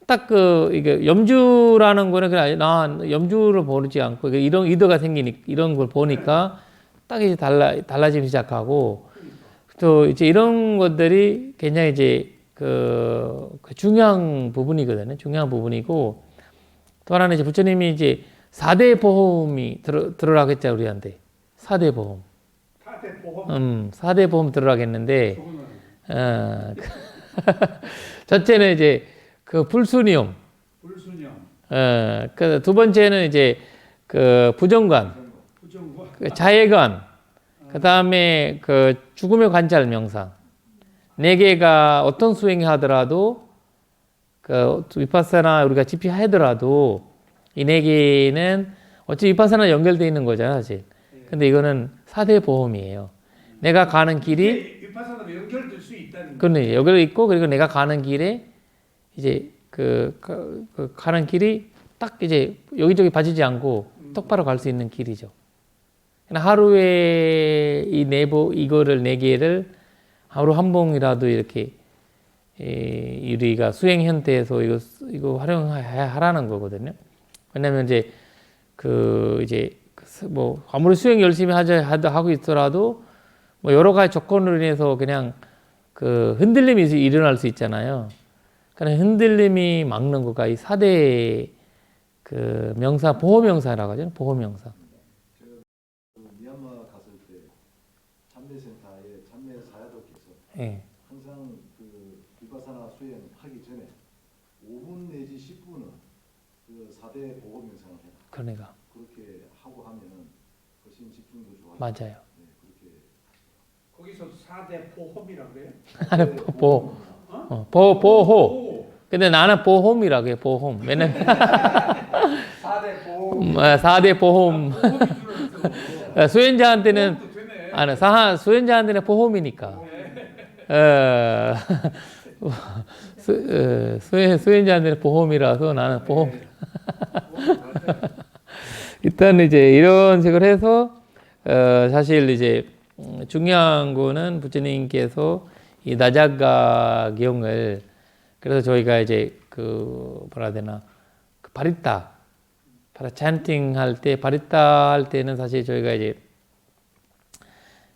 딱 이게 염주라는 거는 그냥 나 염주를 모르지 않고 이런 의도가 생기니 이런 걸 보니까 딱 이제 달라지기 시작하고 또 이제 이런 것들이 굉장히 이제 그 중요한 부분이거든요. 중요한 부분이고 또 하나는 이제 부처님이 이제 4대 보험이 들어라고 했죠, 우리한테. 4대 보험. 4대 보험. 4대 보험 들어라고 했는데 첫째는 이제 그 불순이옴. 불순형. 그 두 번째는 이제 그 부정관, 부정관. 그 자해관, 그 다음에 그 죽음의 관찰 명상. 네 개가 어떤 수행이 하더라도 그 위파사나 우리가 집필하더라도 이 네 개는 어차피 위파사나 연결되어 있는 거잖아, 사실. 근데 이거는 4대 보험이에요. 내가 가는 길이 위파사나로 연결될 수 있다는 그네 여기 있고 그리고 내가 가는 길에 이제 그 가는 길이 딱 이제 여기저기 빠지지 않고 똑바로 갈 수 있는 길이죠. 하루에 이거를 네 개를 하루 한 봉이라도 이렇게 우리가 수행 형태에서 이거 활용하라는 거거든요. 왜냐면 이제 뭐 아무리 수행 열심히 하고 있더라도 뭐 여러 가지 조건으로 인해서 그냥 그 흔들림이 일어날 수 있잖아요. 그냥 흔들림이 막는 거가 이 4대 그 명사 보호 명사라고 하죠. 보호 명사. 미얀마 갔을 때 참매센터에 참매 사야도께서 예. 항상 그 위파사나 수행 하기 전에 5분 내지 10분은 그 4대 보호 명상을 해라. 그러니까 그렇게 하고 하면은 훨씬 집중도 좋아지고. 맞아요. 네, 그렇게. 거기서 4대 보험이라고 그래요? 보호. 근데 나는 보험이라고 해. 보험. 왜냐면 4대 보험 4대 보험. 보험이 줄어들어. 수행자한테는 보험도 되네. 수행자한테는 보험이니까. 수행자한테는 보험이라서 나는 보험. 일단 이제 이런 식으로 해서 사실 이제 중요한 거는 부처님께서 이 나자가 경을 그래서 저희가 이제 그 뭐라 해야 되나 그 바리타 찬팅 할 때 바리타 할 때는 사실 저희가 이제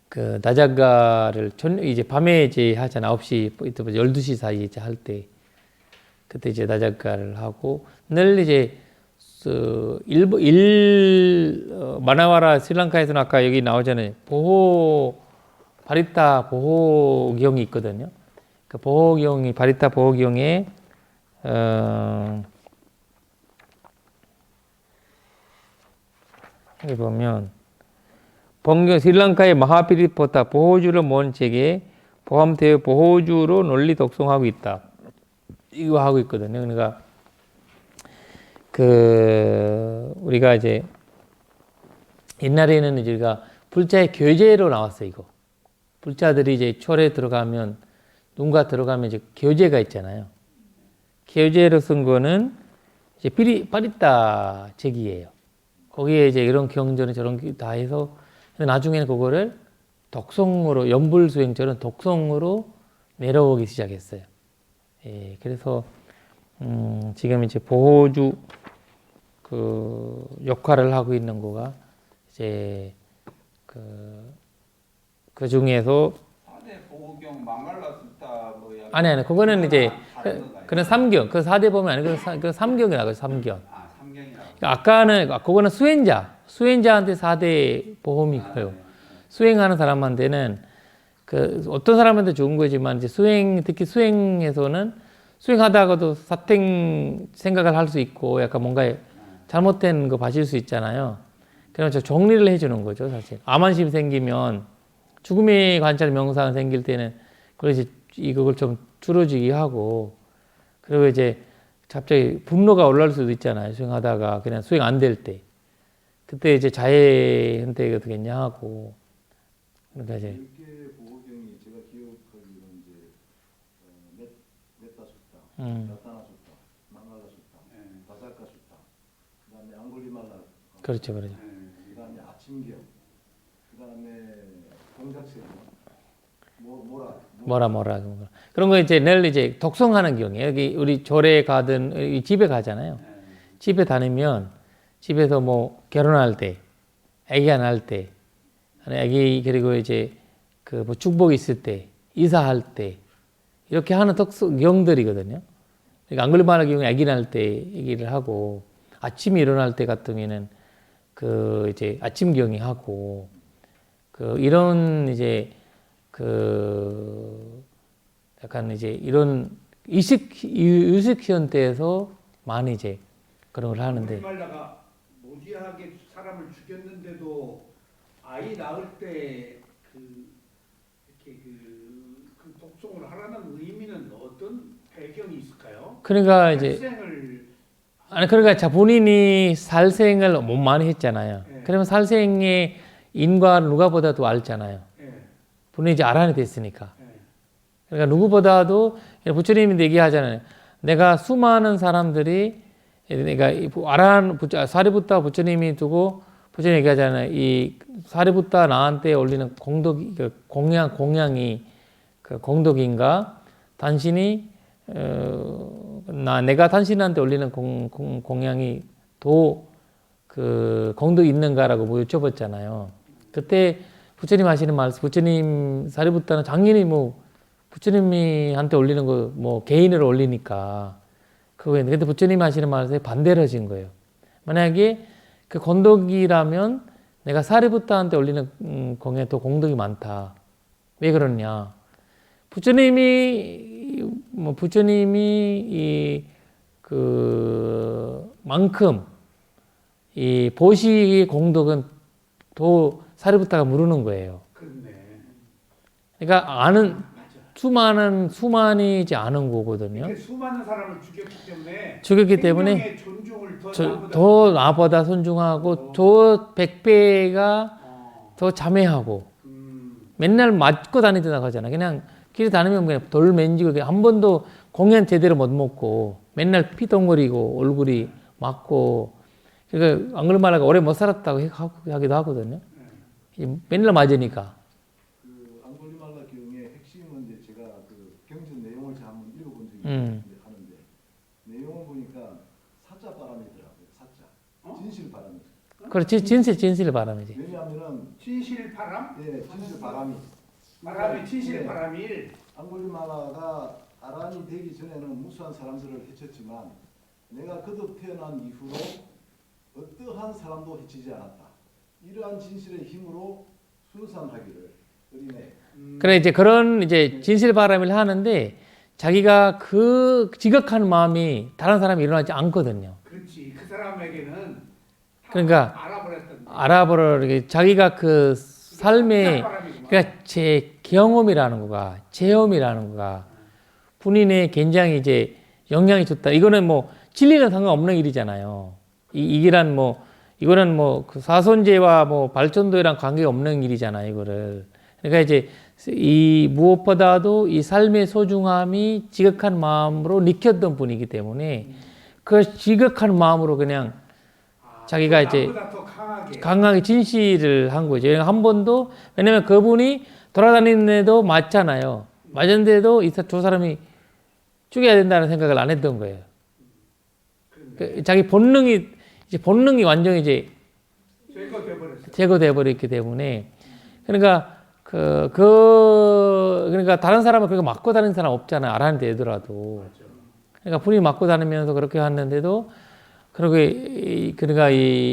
그 나자가를 이제 밤에 이제 하잖아 9시 12시 사이 이제 할 때 그때 이제 나자가를 하고 늘 이제 마나와라 스리랑카에서는 아까 여기 나오잖아요. 바리타 보호경이 있거든요. 그 보호경이 바리타 보호경에 여기 보면 번경 스리랑카의 마하피리포타 보호주를 모은 책에 포함되어 보호주로 논리 독송하고 있다. 이거 하고 있거든요. 그러니까 우리가 이제 옛날에는 우리가 불자의 교재로 나왔어요. 이거 불자들이 이제 철에 들어가면 누군가 들어가면 이제 교재가 있잖아요. 교재로 쓴 거는 이제 파리따 책이에요. 거기에 이제 이런 경전이 저런 게 다 해서 나중에는 그거를 독성으로 연불수행처럼 독성으로 내려오기 시작했어요. 예, 그래서 지금 이제 보호주 그 역할을 하고 있는 거가 이제 그 중에서 사대 보호경 망갈라스타 뭐야. 아니 그거는 이제 다른 건가요? 그런 삼경 그 4대 보면 아니고 그 삼경이 나가요. 삼경. 아, 삼경이라고. 아까는 그거는 수행자한테 4대 보험이 있고요. 수행하는 사람한테는 그 어떤 사람한테 좋은 거지만 이제 특히 수행에서는 수행하다가도 사탱 생각을 할 수 있고 약간 뭔가 잘못된 거 봐줄 수 있잖아요. 그래서 정리를 해주는 거죠, 사실. 암환심 생기면 죽음의 관찰 명상 생길 때는 그래서 이걸 좀 줄어지게 하고 그리고 이제 갑자기 분노가 올라올 수도 있잖아요. 수행하다가 그냥 수행 안 될 때. 그때 이제 자해 현태가 되겠냐 하고 그러니까 이제 이렇게 보호경이 제가 기억하기로는 이제 메타수타, 음. 나타나 수타, 망갈라 수타, 바사카 수타, 그다음에 앙골리말라, 그렇죠. 그다음에 아침경, 그다음에 동작세, 뭐라 그런 거 이제 늘 이제 독성하는 경우에 여기 우리 절에 가든 집에 가잖아요. 집에 다니면 집에서 뭐 결혼할 때, 아기가 낳을 때, 아기 그리고 이제 그 뭐 축복 있을 때, 이사할 때 이렇게 하는 경들이거든요. 그러니까 앙글리마라 경우에 아기 낳을 때 얘기를 하고 아침에 일어날 때 같으면은 그 이제 아침경이 하고 그 이런 이제 그 약간 이제 이런 의식 현대에서 많이 이제 그런 걸 하는데 말라가 무지하게 사람을 죽였는데도 아이 낳을 때 이렇게 그 독송을 하라는 의미는 어떤 배경이 있을까요? 그러니까 이제 살생을 그러니까 자 본인이 살생을 너무 많이 했잖아요. 네. 그러면 살생의 인과 누가보다도 알잖아요. 예, 본인이 이제 알아야 됐으니까. 예. 그러니까 누구보다도 부처님이 얘기하잖아요. 내가 수많은 사람들이 내가 사리부타 부처님이 두고 부처님 얘기하잖아요. 이 사리부타 나한테 올리는 공양이 그 공덕인가? 당신이 내가 당신한테 올리는 공양이 더 그 공덕이 있는가라고 뭐 여쭤봤잖아요. 그때 부처님 하시는 말씀, 부처님 사리부타는 당연히 뭐 부처님한테 올리는 거 뭐 개인으로 올리니까 그거에 근데 부처님이 하시는 말씀에 반대로 하신 거예요. 만약에 그 공덕이라면 내가 사리부타한테 올리는 공에 더 공덕이 많다. 왜 그러냐? 부처님이 만큼 이 보시의 공덕은 더 사리부타가 모르는 거예요. 그렇네. 그러니까 수많이지 않은 거거든요. 이렇게 수많은 사람을 죽였기 때문에 생명의 존중을 더 나보다 손중하고 더 100배가 더 자매하고 맨날 맞고 다니다가 하잖아. 그냥 길에 다니면 그냥 돌 맨지고 한 번도 공연 제대로 못 먹고 맨날 피덩거리고 얼굴이 맞고 그러니까 앙글마라가 오래 못 살았다고 하기도 하거든요. 맨날 맞으니까. 그 앙골리말라 경의 핵심은 이제 제가 그 경전 내용을 제가 한번 읽어본 적이 있는데 하는데 내용을 보니까 사자 바람이더라고요. 사자. 진실 바람이. 그렇지 진실 바람이지. 왜냐하면은 진실 바람? 예, 진실 바람이. 바람이 진실 예, 바람이 앙골리말라가 아란이 되기 전에는 무수한 사람들을 해쳤지만 내가 거듭 태어난 이후로 어떠한 사람도 해치지 않았다. 이러한 진실의 힘으로 순산하기를 어린애. 그래 이제 그런 이제 진실 바람을 하는데 자기가 그 지각하는 마음이 다른 사람이 일어나지 않거든요. 그렇지. 그 사람에게는 그러니까 알아버렸던 알아보러 자기가 그 삶의 그러니까 제 경험이라는 거가 체험이라는 거가 본인의 굉장히 이제 영향이 좋다. 이거는 뭐 진리는 상관없는 일이잖아요. 이거는 뭐 그 사손제와 뭐 발전도랑 관계가 없는 일이잖아요. 이거를 그러니까 이제 이 무엇보다도 이 삶의 소중함이 지극한 마음으로 느꼈던 분이기 때문에 그 지극한 마음으로 그냥 자기가 이제 나보다 더 강하게. 강하게 진실을 한 거죠. 한 번도, 왜냐면 그분이 돌아다니는 데도 맞잖아요. 맞은데도 이 두 사람이 죽여야 된다는 생각을 안 했던 거예요. 자기 본능이 완전히 이제 제거돼버렸어요. 제거돼 버렸기 때문에, 그러니까 그러니까 다른 사람은 그렇게 맞고 다니는 사람 없잖아요. 알아는 되더라도. 그러니까 본인이 맞고 다니면서 그렇게 했는데도 그러니까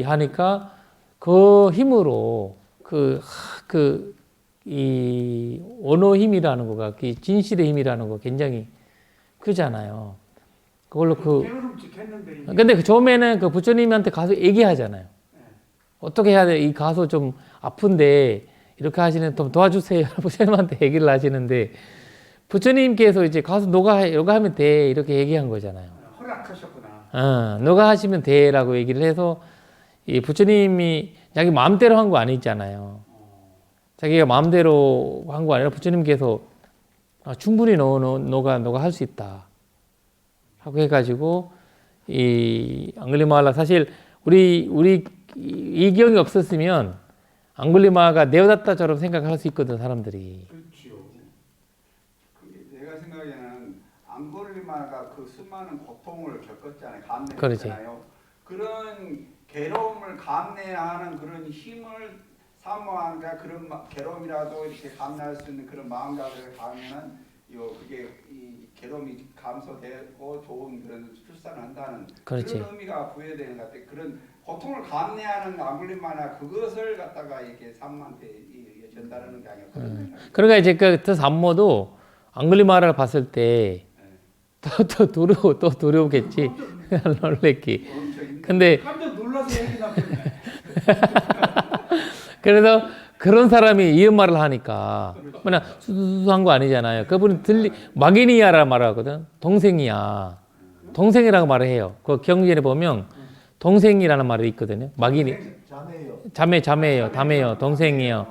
하니까 그 힘으로 이 언어 힘이라는 거가, 그 진실의 힘이라는 거 굉장히 크잖아요. 그걸로 깨물음직했는데. 근데 그 처음에는 그 부처님한테 가서 얘기하잖아요. 어떻게 해야 돼? 이 가서 좀 아픈데 이렇게 하시는, 좀 도와주세요. 부처님한테 얘기를 하시는데, 부처님께서 이제 가서 너가 하면 돼. 이렇게 얘기한 거잖아요. 허락하셨구나. 너가 하시면 돼라고 얘기를 해서, 이 부처님이 자기 마음대로 한 거 아니잖아요. 자기가 마음대로 한 거 아니라 부처님께서 충분히 너가 할 수 있다 하고 해가지고, 이 앙글리마라, 사실 우리 이경이 없었으면 앙글리마가 네오다타처럼 생각할 수 있거든, 사람들이. 그렇죠. 내가 생각에는 앙골리마가 그 수많은 고통을 겪었잖아요. 그렇지. 감내했잖아요. 그런 괴로움을 감내하는 그런 힘을 사모한가, 그런 괴로움이라도 이렇게 감내할 수 있는 그런 마음가짐을 가면은 그게 이 괴로움이 감소되고 좋은 그런 출산을 한다는 그렇지. 그런 의미가 부여되는 것 같아요. 그런 고통을 감내하는 앙골리마나 그것을 갖다가 이렇게 산모한테 전달하는 게 아니라 그런 생각이 그러니까 이제 그 산모도 앙글리마라를 봤을 때 또 두려우겠지. 놀랬기. 근데 깜짝 놀라서 얘기 나쁘네. 그래서 그런 사람이 이런 말을 하니까, 뭐냐, 수수한 거 아니잖아요. 그분은 마기니아라 말하거든. 동생이야. 동생이라고 말을 해요. 그 경전에 보면 동생이라는 말이 있거든요. 마기니. 자매예요. 다매요. 동생이요.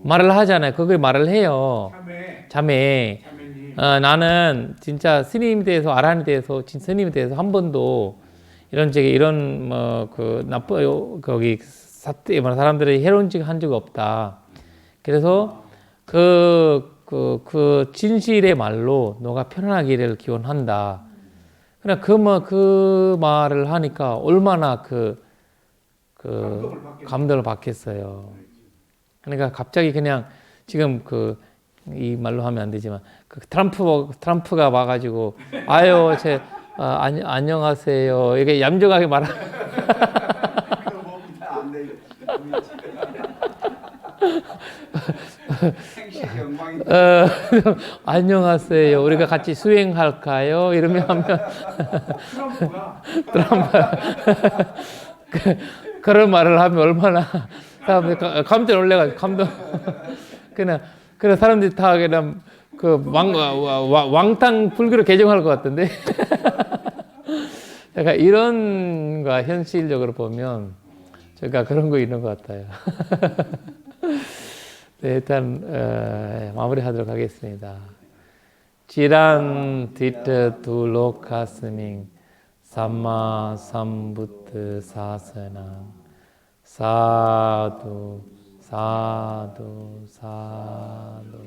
말을 하잖아요. 그걸 말을 해요. 자매. 자매님. 나는 진짜 스님에 대해서, 아라한에 대해서, 스님에 대해서 한 번도 이런 거기 사람들이 해로운 짓 한 적 없다. 그래서 그 진실의 말로 너가 편안하기를 기원한다. 그냥 그 말을 하니까 얼마나 감동을 받겠어요. 그러니까 갑자기 그냥 지금 이 말로 하면 안 되지만 트럼프가 와가지고 아유 안녕하세요 이게 얌전하게 안녕하세요. 우리가 같이 수행할까요? 이러면 하면 그런 말을 하면 얼마나 사람들이 깜짝 놀래가지고 감동. 그냥 사람들이 다 그냥 왕탕 불교를 개종할 것 같던데. 그러니까 이런 거 현실적으로 보면 제가 그런 거 있는 것 같아요. 네, 일단 마무리하도록 하겠습니다. 지란 디트 둘로카스밍 삼마 삼부트 사스나 사두 사두 사두